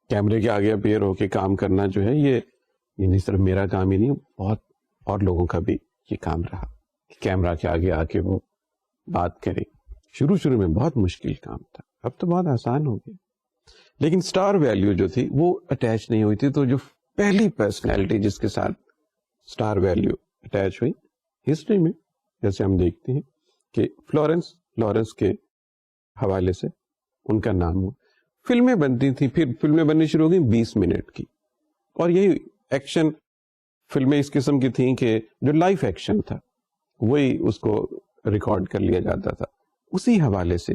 Speaker 1: کیمرے کے آگے اپیئر ہو کے کام کرنا جو ہے, یہ نہیں صرف میرا کام ہی نہیں, بہت اور لوگوں کا بھی یہ کام رہا کہ کیمرہ کے آگے آ کے وہ بات کرے. شروع میں بہت مشکل کام تھا, اب تو بہت آسان ہو گیا. لیکن سٹار ویلیو جو تھی وہ اٹیچ نہیں ہوئی تھی. تو جو پہلی پرسنالٹی جس کے ساتھ سٹار ویلیو اٹیچ ہوئی ہسٹری میں, جیسے ہم دیکھتے ہیں کہ فلورنس لارنس کے حوالے سے ان کا نام ہوا. فلمیں بنتی تھیں, پھر فلمیں بننی شروع ہو گئی 20 منٹ کی, اور یہی ایکشن فلمیں اس قسم کی تھیں کہ جو لائف ایکشن تھا وہی اس کو ریکارڈ کر لیا جاتا تھا, اسی حوالے سے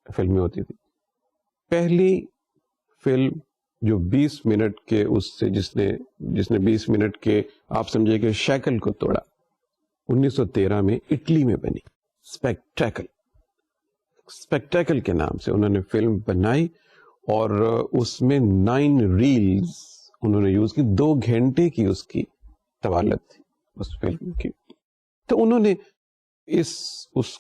Speaker 1: فلمیں ہوتی تھی. پہلی فلم جو 20 منٹ کے اس سے جس نے 20 منٹ کے آپ سمجھے کہ شیکل کو توڑا, 1913 میں اٹلی میں بنی. اسپیکٹیکل کے نام سے انہوں نے فلم بنائی, اور اس میں 9 ریلز انہوں نے یوز کی. 2 گھنٹے کی اس کی طوالت تھی اس فلم کی. تو انہوں نے اس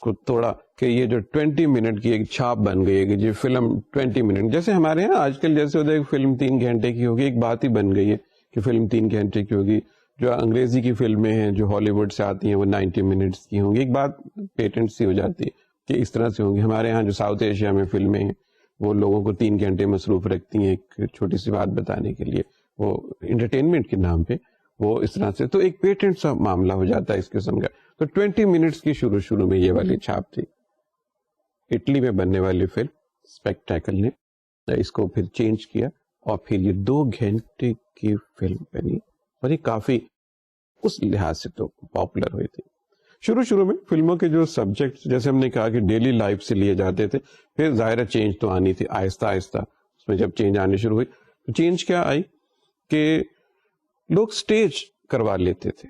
Speaker 1: کو توڑا کہ یہ جو 20 منٹ کی ایک چھاپ بن گئی ہے کہ یہ فلم 20 منٹ, جیسے ہمارے یہاں آج کل جیسے ہوتا ہے فلم 3 گھنٹے کی ہوگی, ایک بات ہی بن گئی ہے کہ فلم 3 گھنٹے کی ہوگی. جو انگریزی کی فلمیں ہیں جو ہالی ووڈ سے آتی ہیں وہ 90 منٹس کی ہوں گی, ایک بات پیٹنٹ سی ہو جاتی ہے کہ اس طرح سے ہوں گی. ہمارے یہاں جو ساؤتھ ایشیا میں فلمیں ہیں وہ لوگوں کو 3 گھنٹے مصروف رکھتی ہیں ایک چھوٹی سی بات بتانے کے لیے, وہ انٹرٹینمنٹ کے نام پہ وہ اس طرح سے. تو ایک پیٹنٹ سا معاملہ ہو جاتا ہے اس قسم کا. تو 20 منٹس کی شروع میں یہ والی چھاپ تھی. اٹلی میں بننے والی فلم اسپیکٹیکل نے اس کو پھر چینج کیا, اور پھر یہ 2 گھنٹے کی فلم بنی, اور یہ کافی اس لحاظ سے تو پاپولر ہوئی تھی. شروع میں فلموں کے جو سبجیکٹ جیسے ہم نے کہا کہ ڈیلی لائف سے لیے جاتے تھے, پھر ظاہر چینج تو آنی تھی. آہستہ اس میں جب چینج آنی شروع ہوئی تو چینج کیا آئی کہ لوگ سٹیج کروا لیتے تھے.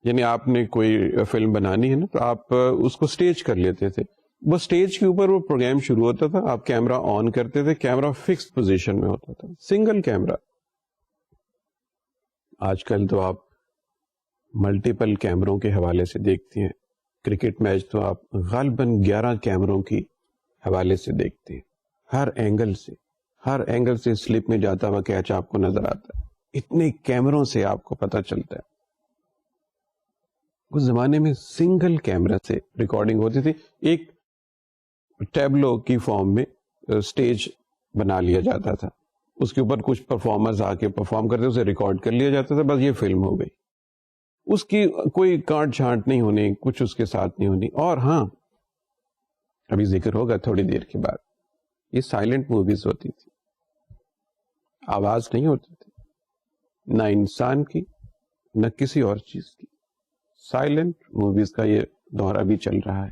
Speaker 1: یعنی آپ نے کوئی فلم بنانی ہے نا, تو آپ اس کو سٹیج کر لیتے تھے. وہ سٹیج کے اوپر وہ پروگرام شروع ہوتا تھا, آپ کیمرہ آن کرتے تھے, کیمرہ فکس پوزیشن میں ہوتا تھا, سنگل کیمرہ, آج کل تو آپ ملٹیپل کیمروں کے حوالے سے دیکھتے ہیں. کرکٹ میچ تو آپ غالباً 11 کیمروں کی حوالے سے دیکھتے ہیں. ہر اینگل سے سلپ میں جاتا ہوا کیچ آپ کو نظر آتا ہے. اتنے کیمروں سے آپ کو پتہ چلتا ہے. اس زمانے میں سنگل کیمرہ سے ریکارڈنگ ہوتی تھی. ایک ٹیبلو کی فارم میں اسٹیج بنا لیا جاتا تھا, اس کے اوپر کچھ پرفارمرز آ کے پرفارم کرتے, اسے ریکارڈ کر لیا جاتا تھا, بس یہ فلم ہو گئی. اس کی کوئی کاٹ چھانٹ نہیں ہونی, کچھ اس کے ساتھ نہیں ہونی. اور ہاں, ابھی ذکر ہوگا تھوڑی دیر کے بعد, یہ سائلنٹ موویز ہوتی تھی, آواز نہیں ہوتی تھی, نہ انسان کی نہ کسی اور چیز کی. سائلنٹ موویز کا یہ دور ابھی چل رہا ہے.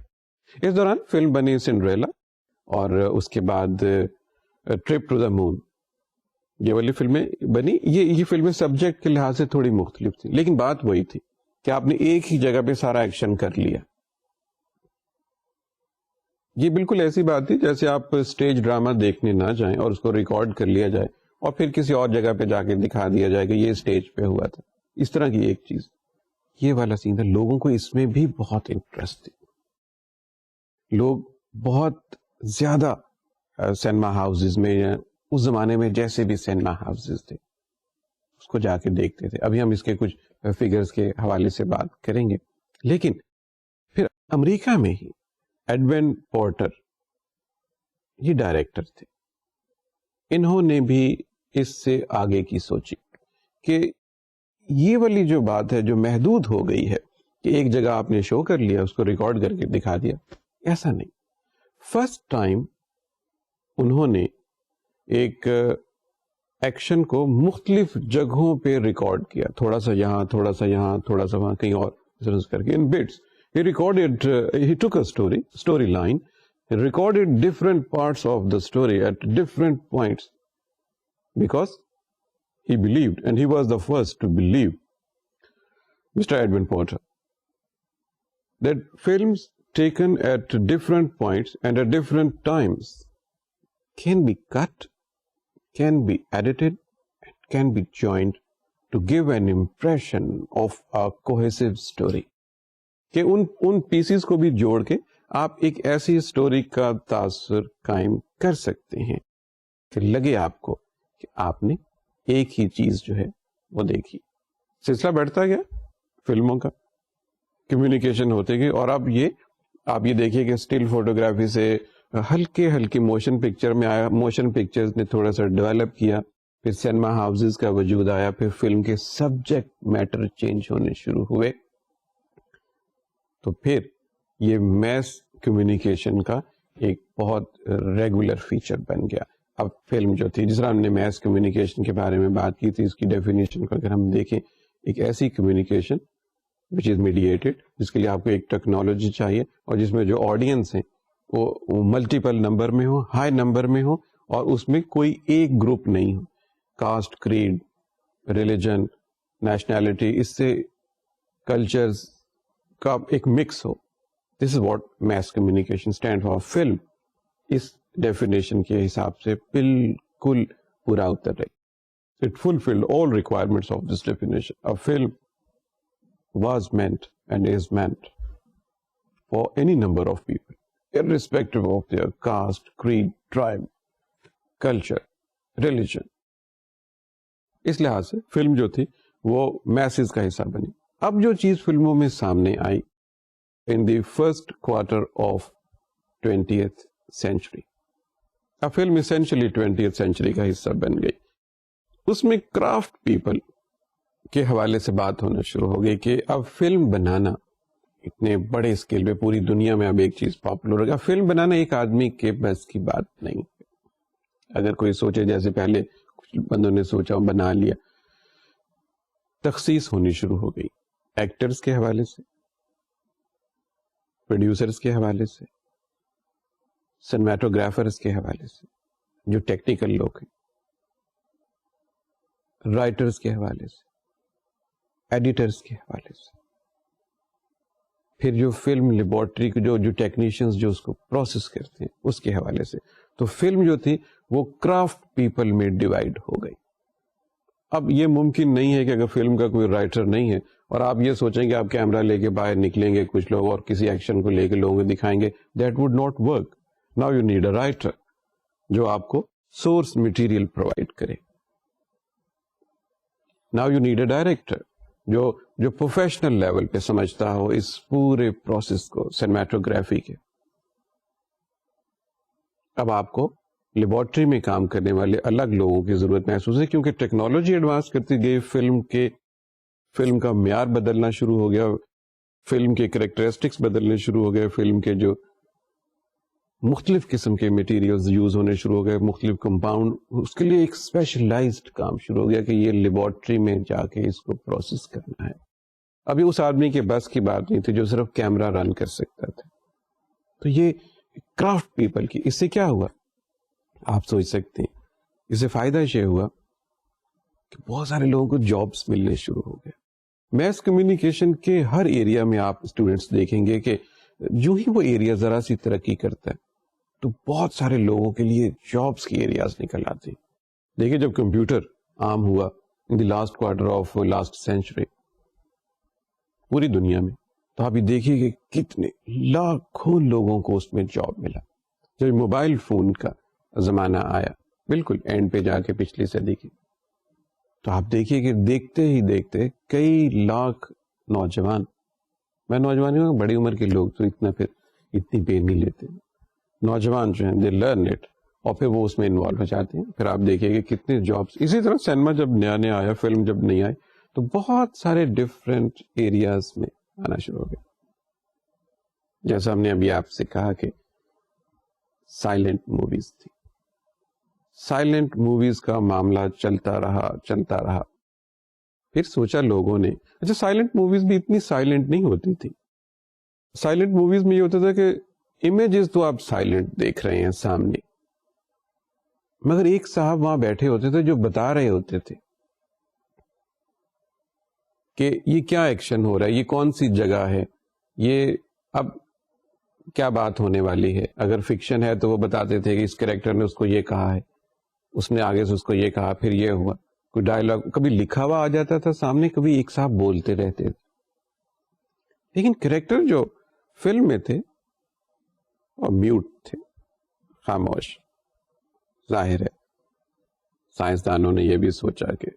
Speaker 1: اس دوران فلم بنی سنڈریلا, اور اس کے بعد ٹرپ ٹو دا مون, یہ والی فلمیں بنی. یہ فلمیں سبجیکٹ کے لحاظ سے تھوڑی مختلف تھی, لیکن بات وہی تھی کہ آپ نے ایک ہی جگہ پہ سارا ایکشن کر لیا. یہ بالکل ایسی بات تھی جیسے آپ اسٹیج ڈرامہ دیکھنے نہ جائیں اور اس کو ریکارڈ کر لیا جائے اور پھر کسی اور جگہ پہ جا کے دکھا دیا جائے کہ یہ اسٹیج پہ ہوا تھا. اس طرح کی ایک چیز, یہ والا سین تھا. لوگوں کو اس میں بھی بہت انٹرسٹ تھی. لوگ بہت زیادہ سینما ہاؤسز میں, یا اس زمانے میں جیسے بھی سینما ہاؤسز تھے, اس کو جا کے دیکھتے تھے. ابھی ہم اس کے کچھ فگرز کے حوالے سے بات کریں گے. لیکن پھر امریکہ میں ہی ایڈون پورٹر, یہ ڈائریکٹر تھے, انہوں نے بھی اس سے آگے کی سوچی کہ یہ والی جو بات ہے جو محدود ہو گئی ہے کہ ایک جگہ آپ نے شو کر لیا, اس کو ریکارڈ کر کے دکھا دیا, ایسا نہیں. فرسٹ ٹائم انہوں نے ایک ایکشن کو مختلف جگہوں پہ ریکارڈ کیا, تھوڑا سا یہاں, تھوڑا سا یہاں, تھوڑا سا وہاں, کہیں اور کر کے ان bits. He recorded, he took a storyline, and recorded different parts of the story at different points, because he believed, and he was the first to believe, Mr. Edwin Porter, that films taken at different points and at different times can be cut, can be edited, and can be joined to give an impression of a cohesive story. کہ ان pieces کو بھی جوڑ کے آپ ایک ایسی story کا تاثر قائم کر سکتے ہیں کہ لگے آپ کو کہ آپ نے ایک ہی چیز جو ہے وہ دیکھی. سلسلہ بڑھتا گیا فلموں کا, کمیونیکیشن ہوتے گئے, اور اب آپ یہ دیکھیے کہ اسٹل فوٹوگرافی سے ہلکے موشن پکچر میں آیا. موشن پکچرز نے تھوڑا سا ڈیولپ کیا, پھر سینما ہاؤسز کا وجود آیا, پھر فلم کے سبجیکٹ میٹر چینج ہونے شروع ہوئے, تو پھر یہ میس کمیونیکیشن کا ایک بہت ریگولر فیچر بن گیا. اب فلم جو تھی, جس طرح ہم نے میس کمیونیکیشن کے بارے میں بات کی تھی, اس کی ڈیفینیشن کو اگر ہم دیکھیں, ایک ایسی کمیونیکیشن وچ از میڈیٹیڈ, جس کے لیے آپ کو ایک ٹیکنالوجی چاہیے, اور جس میں جو آڈینس ہیں وہ ملٹیپل نمبر میں ہو, ہائی نمبر میں ہو, اور اس میں کوئی ایک گروپ نہیں ہو, کاسٹ, کریڈ, ریلیجن, نیشنلٹی, اس سے کلچرز کا ایک مکس ہو. This is what mass communication stand for. Film اس ڈیفینیشن کے حساب سے بالکل پورا اتر رہی. It fulfilled all requirements of this definition. A film was meant and is meant for any number of people, irrespective of their caste, creed, tribe, culture, religion. اس لحاظ سے film جو تھی وہ میسز کا حصہ بنی. اب جو چیز فلموں میں سامنے آئی in the first quarter of 20th century, اب فلم essentially 20th century کا حصہ بن گئی. اس میں کرافٹ پیپل کے حوالے سے بات ہونا شروع ہو گئی کہ اب فلم بنانا اتنے بڑے اسکیل پہ پوری دنیا میں اب ایک چیز پاپولر ہو گیا. فلم بنانا ایک آدمی کے بس کی بات نہیں. اگر کوئی سوچے جیسے پہلے کچھ بندوں نے سوچا بنا لیا, تخصیص ہونی شروع ہو گئی ایکٹرز کے حوالے سے, پروڈیوسرز کے حوالے سے, سنیماٹوگرافرز کے حوالے سے, جو ٹیکنیکل لوگ ہیں, رائٹرز کے حوالے سے, ایڈیٹرز کے حوالے سے, پھر جو فلم لیبورٹری کے جو ٹیکنیشینز جو اس کو پروسیس کرتے ہیں اس کے حوالے سے. تو فلم جو تھی وہ کرافٹ پیپل میں ڈیوائڈ ہو گئی. اب یہ ممکن نہیں ہے کہ اگر فلم کا کوئی رائٹر نہیں ہے اور آپ یہ سوچیں کہ آپ کیمرہ لے کے باہر نکلیں گے کچھ لوگ اور کسی ایکشن کو لے کے لوگوں کو دکھائیں گے, that would not work. Now you need a writer جو آپ کو سورس مٹیریل پرووائڈ کرے. Now you need a director جو پروفیشنل لیول پہ سمجھتا ہو اس پورے پروسیس کو سینماٹوگرافی کے. اب آپ کو لیبورٹری میں کام کرنے والے الگ لوگوں کی ضرورت محسوس ہے, کیونکہ ٹیکنالوجی ایڈوانس کرتی گئی, فلم کا معیار بدلنا شروع ہو گیا, فلم کے کریکٹرسٹکس بدلنے شروع ہو گئے, فلم کے جو مختلف قسم کے مٹیریلز یوز ہونے شروع ہو گئے, مختلف کمپاؤنڈ, اس کے لیے ایک اسپیشلائزڈ کام شروع ہو گیا کہ یہ لیبورٹری میں جا کے اس کو پروسیس کرنا ہے. ابھی اس آدمی کے بس کی بات نہیں تھی جو صرف کیمرہ رن کر سکتا تھا. تو یہ کرافٹ پیپل کی, اس سے کیا ہوا آپ سوچ سکتے ہیں, اس سے فائدہ یہ ہوا کہ بہت سارے لوگوں کو جابس ملنے شروع ہو گئے. میس کمیونیکیشن کے ہر ایریا میں آپ اسٹوڈینٹس دیکھیں گے کہ جو ہی وہ ایریا ذرا سی ترقی کرتا ہے تو بہت سارے لوگوں کے لیے جابس کی ایریاز نکل آتی. دیکھیں جب کمپیوٹر عام ہوا in the last quarter of last century پوری دنیا میں, تو آپ یہ دیکھیے کہ کتنے لاکھوں لوگوں کو اس میں جاب ملا. جب موبائل فون کا زمانہ آیا بالکل اینڈ پہ جا کے پچھلی صدی کی, تو آپ دیکھیے کہ دیکھتے ہی دیکھتے کئی لاکھ نوجوان, میں نوجوان ہوں, بڑی عمر کے لوگ تو اتنی پے نہیں لیتے, نوجوان جو ہیں دے لرن اٹ اور پھر وہ اس میں انوالو ہو جاتے ہیں. پھر آپ دیکھیے کہ کتنے جابس. اسی طرح سینما جب نیا آیا, فلم جب نہیں آئی, تو بہت سارے ڈفرینٹ ایریاز میں آنا شروع ہو گئے. جیسا ہم نے ابھی آپ سے کہا کہ سائلنٹ موویز تھی, سائلنٹ موویز کا معاملہ چلتا رہا. پھر سوچا لوگوں نے, اچھا سائلنٹ موویز بھی اتنی سائلنٹ نہیں ہوتی تھی. سائلنٹ موویز میں یہ ہوتا تھا کہ امیجز تو آپ سائلنٹ دیکھ رہے ہیں سامنے, مگر ایک صاحب وہاں بیٹھے ہوتے تھے جو بتا رہے ہوتے تھے کہ یہ کیا ایکشن ہو رہا ہے, یہ کون سی جگہ ہے, یہ اب کیا بات ہونے والی ہے. اگر فکشن ہے تو وہ بتاتے تھے کہ اس کریکٹر نے اس کو یہ کہا ہے, اس نے آگے سے اس کو یہ کہا, پھر یہ ہوا. کوئی ڈائلاگ کبھی لکھا ہوا آ جاتا تھا سامنے, کبھی ایک صاحب بولتے رہتے تھے. لیکن کریکٹر جو فلم میں تھے اور میوٹ تھے, خاموش. ظاہر ہے سائنسدانوں نے یہ بھی سوچا کہ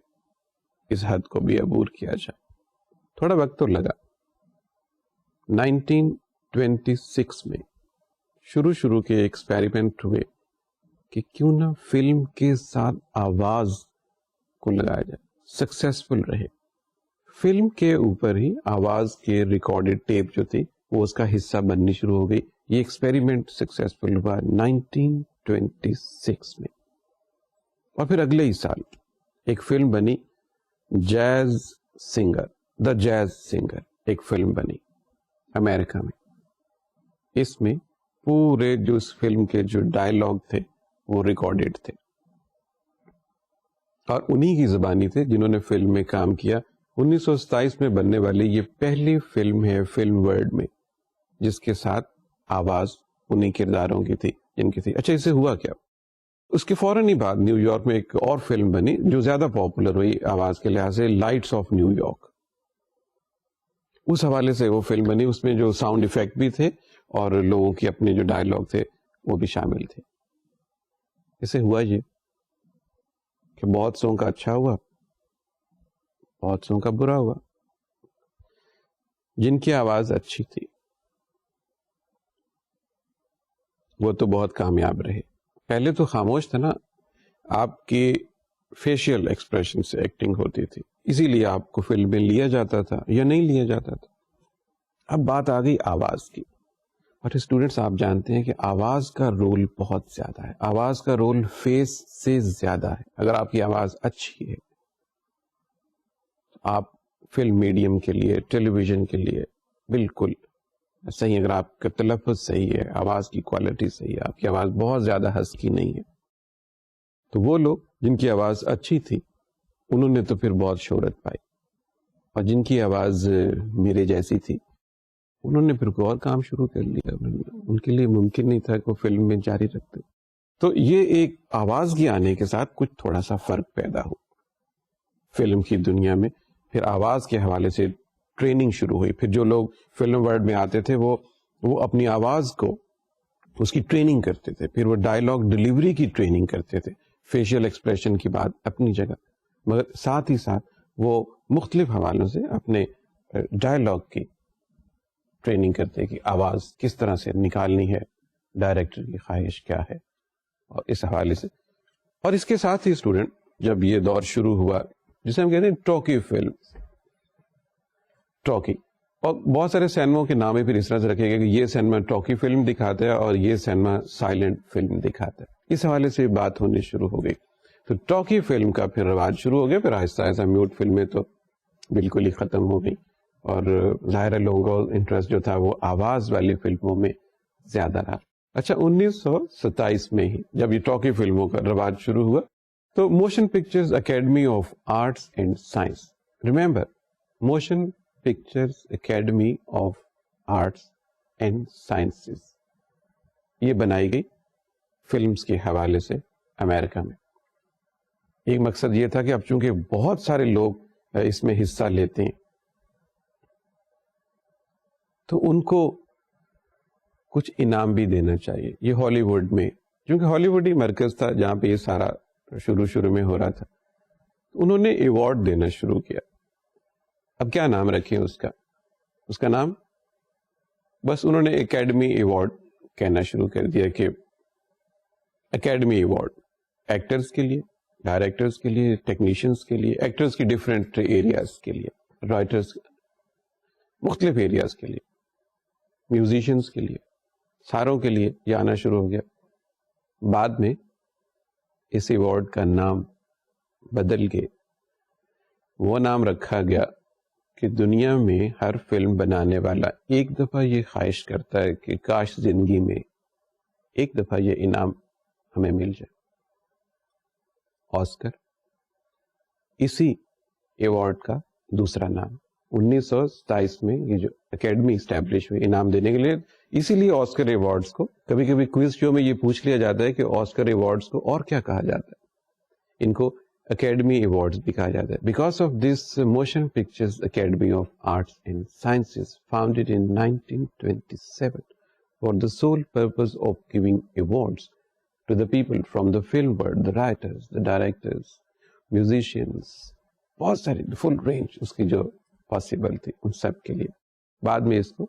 Speaker 1: اس حد کو بھی عبور کیا جائے. تھوڑا وقت تو لگا. 1926 میں شروع کے ایکسپیریمنٹ ہوئے کہ کیوں نہ فلم کے ساتھ آواز کو لگایا جائے. سکسیسفل رہے. فلم کے اوپر ہی آواز کے ریکارڈڈ ٹیپ جو تھی وہ اس کا حصہ بننی شروع ہو گئی. یہ ایکسپیریمنٹ سکسیسفل ہوا 1926 میں. اور پھر اگلے ہی سال ایک فلم بنی, جیز سنگر, دا جیز سنگر, ایک فلم بنی امریکہ میں. اس میں پورے جو اس فلم کے جو ڈائلاگ تھے وہ ریکارڈڈ تھے اور انہی کی زبانی تھے جنہوں نے فلم میں کام کیا. 1927 میں بننے والی یہ پہلی فلم ہے فلم ورلڈ میں جس کے ساتھ آواز انہی کرداروں کی تھی جن کی تھی. اچھا اسے ہوا کیا, اس کے فوراً ہی بعد نیو یارک میں ایک اور فلم بنی جو زیادہ پاپولر ہوئی آواز کے لحاظ سے, لائٹس آف نیو یارک. اس حوالے سے وہ فلم بنی, اس میں جو ساؤنڈ ایفیکٹ بھی تھے اور لوگوں کے اپنے جو ڈائلاگ تھے وہ بھی شامل تھے. اسے ہوا یہ کہ بہت سو کا اچھا ہوا, بہت سو کا برا ہوا. جن کی آواز اچھی تھی وہ تو بہت کامیاب رہے. پہلے تو خاموش تھا نا, آپ کی فیشیل ایکسپریشن سے ایکٹنگ ہوتی تھی, اسی لیے آپ کو فلم میں لیا جاتا تھا یا نہیں لیا جاتا تھا. اب بات آ گئی آواز کی. اور اسٹوڈینٹس آپ جانتے ہیں کہ آواز کا رول بہت زیادہ ہے, آواز کا رول فیس سے زیادہ ہے. اگر آپ کی آواز اچھی ہے آپ فلم میڈیم کے لیے, ٹیلی ویژن کے لیے بالکل صحیح. اگر آپ کا تلفظ صحیح ہے, آواز کی کوالٹی صحیح ہے, آپ کی آواز بہت زیادہ ہسکی نہیں ہے, تو وہ لوگ جن کی آواز اچھی تھی انہوں نے تو پھر بہت شہرت پائی, اور جن کی آواز میرے جیسی تھی انہوں نے پھر کوئی اور کام شروع کر لیا. ان کے لیے ممکن نہیں تھا کہ وہ فلم میں جاری رکھتے. تو یہ ایک آواز کے آنے کے ساتھ کچھ تھوڑا سا فرق پیدا ہو. فلم کی دنیا میں. پھر آواز کے حوالے سے ٹریننگ شروع ہوئی. پھر جو لوگ فلم ورلڈ میں آتے تھے وہ اپنی آواز کو اس کی ٹریننگ کرتے تھے. پھر وہ ڈائلاگ ڈلیوری کی ٹریننگ کرتے تھے. فیشیل ایکسپریشن کی بات اپنی جگہ, مگر ساتھ ہی ساتھ وہ مختلف حوالوں سے اپنے ڈائلاگ کی ٹریننگ کرتے کہ آواز کس طرح سے نکالنی ہے, ڈائریکٹر کی خواہش کیا ہے, اور اس حوالے سے. اور اس کے ساتھ ہی اسٹوڈنٹ جب یہ دور شروع ہوا جسے ہم کہتے ہیں ٹاکی فلم, ٹاکی, اور بہت سارے سینموں کے نام پھر اس طرح سے رکھے گئے کہ یہ سینما ٹاکی فلم دکھاتا ہے اور یہ سینما سائلنٹ فلم دکھاتا ہے. اس حوالے سے بات ہونی شروع ہو گئی. تو ٹاکی فلم کا پھر رواج شروع ہو گیا. پھر آہستہ آہستہ میوٹ فلمیں تو بالکل ہی ختم ہو گئی, اور ظاہر ہے لوگوں کا انٹرسٹ جو تھا وہ آواز والی فلموں میں زیادہ رہا. اچھا, 1927 میں ہی جب یہ ٹاکی فلموں کا رواج شروع ہوا تو motion pictures academy of arts and science, remember motion pictures academy of arts and sciences, یہ بنائی گئی فلمز کے حوالے سے امریکہ میں. ایک مقصد یہ تھا کہ اب چونکہ بہت سارے لوگ اس میں حصہ لیتے ہیں تو ان کو کچھ انعام بھی دینا چاہیے. یہ ہالی ووڈ میں, کیونکہ ہالی ووڈ ہی مرکز تھا جہاں پہ یہ سارا شروع میں ہو رہا تھا, انہوں نے ایوارڈ دینا شروع کیا. اب کیا نام رکھیں اس کا نام بس انہوں نے اکیڈمی ایوارڈ کہنا شروع کر دیا کہ اکیڈمی ایوارڈ ایکٹرز کے لیے, ڈائریکٹرز کے لیے, ٹیکنیشینز کے لیے, ایکٹرز کی ڈفرینٹ ایریاز کے لیے, رائٹرز مختلف ایریاز کے لیے, میوزیشینز کے لیے, ساروں کے لیے یہ آنا شروع ہو گیا. بعد میں اس ایوارڈ کا نام بدل کے وہ نام رکھا گیا کہ دنیا میں ہر فلم بنانے والا ایک دفعہ یہ خواہش کرتا ہے کہ کاش زندگی میں ایک دفعہ یہ انعام ہمیں مل جائے, آسکر. اسی ایوارڈ کا دوسرا نام 1927 میں یہ جو اکیڈمی اسٹیبلش ہوئی انعام دینے کے لیے, اسی لیے آسکر ایوارڈز کو کبھی کبھی کوئز شو میں یہ پوچھ لیا جاتا ہے کہ آسکر ایوارڈز کو اور کیا کہا جاتا ہے. ان کو اکیڈمی ایوارڈز بھی کہا جاتا ہے. Because of this motion pictures academy of arts and sciences founded in 1927 for the sole purpose of giving awards to the people from the film world, the writers, the directors, musicians, بہت ساری full range اس کی جو possible تھی ان سب کے لیے. بعد میں اس کو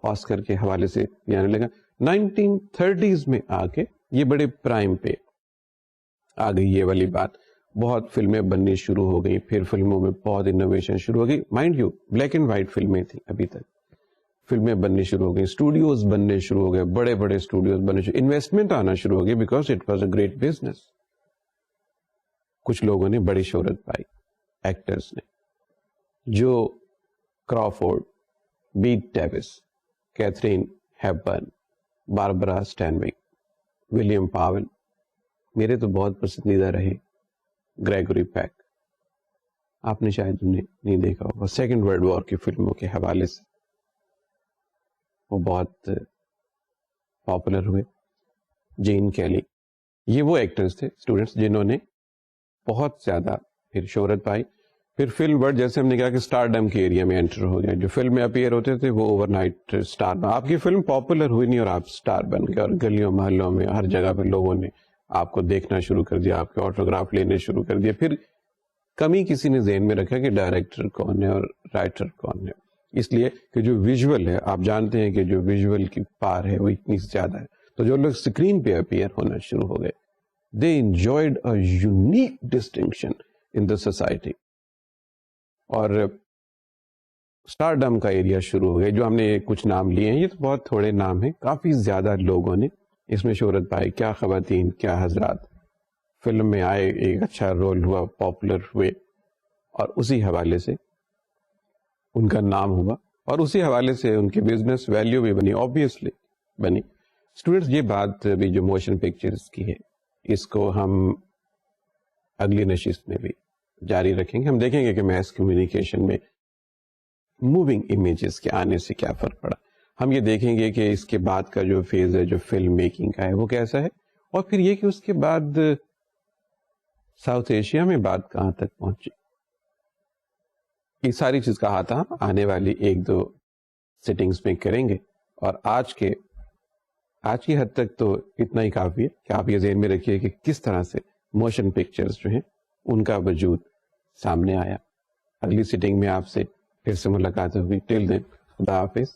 Speaker 1: آسکر کے حوالے سے بھی آنے لگا. 1930s میں آ کے یہ بڑے پرائم پہ آ گئی یہ والی بات. بہت فلمیں بننی شروع ہو گئی, پھر فلموں میں بہت انوویشن شروع ہو گئی. Mind you black and white فلمیں تھیں ابھی تک, فلمیں بننی شروع ہو گئی, اسٹوڈیوز بننے شروع ہو گئے, بڑے بڑے اسٹوڈیوز بننے شروع, انویسٹمنٹ آنا شروع ہو گئی because it was a great business. کچھ لوگوں نے بڑی شہرت پائی, ایکٹرز نے, Joan Crawford, Bette Davis, Katharine Hepburn, Barbara Stanwyck, William Powell, میرے تو بہت پسندیدہ رہے گریگوری پیک. آپ نے شاید انہیں نہیں دیکھا ہوگا, سیکنڈ ورلڈ وار کی فلموں کے حوالے سے وہ بہت پاپولر ہوئے. جین کیلی, یہ وہ ایکٹرز تھے اسٹوڈنٹس جنہوں نے بہت زیادہ پھر شہرت پائی. پھر فلم ورلڈ جیسے ہم نے کہا کہ اسٹار ڈم کے ایریا میں انٹر ہو گئے. جو فلم میں اپیئر ہوتے تھے وہ اوور نائٹ اسٹار, آپ کی فلم پاپولر ہوئی نہیں اور آپ اسٹار بن گئے, اور گلیوں محلوں میں ہر جگہ پہ لوگوں نے آپ کو دیکھنا شروع کر دیا, آپ کے آٹوگراف لینے شروع کر دیا. پھر کمی کسی نے ذہن میں رکھا کہ ڈائریکٹر کون ہے اور رائٹر کون ہے, اس لیے کہ جو ویژول ہے, آپ جانتے ہیں کہ جو ویژول کی پار ہے وہ اتنی زیادہ ہے, تو جو لوگ اسکرین پہ اپیئر ہونا شروع ہو گئے, they enjoyed a unique distinction in the society. اور اسٹار ڈم کا ایریا شروع ہو گیا. جو ہم نے کچھ نام لیے ہیں, یہ تو بہت تھوڑے نام ہیں, کافی زیادہ لوگوں نے اس میں شہرت پائی. کیا خواتین, کیا حضرات فلم میں آئے, ایک اچھا رول ہوا, پاپولر ہوئے, اور اسی حوالے سے ان کا نام ہوا, اور اسی حوالے سے ان کی بزنس ویلیو بھی بنی, آبویسلی بنی. اسٹوڈینٹس, یہ بات بھی جو موشن پکچرز کی ہے, اس کو ہم اگلی نشست میں بھی جاری رکھیں گے. ہم دیکھیں گے کہ میس کمیونیکیشن میں موونگ امیجز کے آنے سے کیا فرق پڑا. ہم یہ دیکھیں گے کہ اس کے بعد کا جو فیز ہے جو فلم میکنگ کا ہے وہ کیسا ہے, اور پھر یہ کہ اس کے بعد ساؤتھ ایشیا میں بات کہاں تک پہنچی. یہ ساری چیز کہا تھا آنے والی 1-2 سیٹنگز میں کریں گے. اور آج کی حد تک تو اتنا ہی کافی ہے کہ آپ یہ ذہن میں رکھیے کہ کس طرح سے موشن پکچرز جو ہیں ان کا وجود سامنے آیا. اگلی سیٹنگ میں آپ سے پھر سے ملاقات ہوگی. ٹل دین خدا حافظ.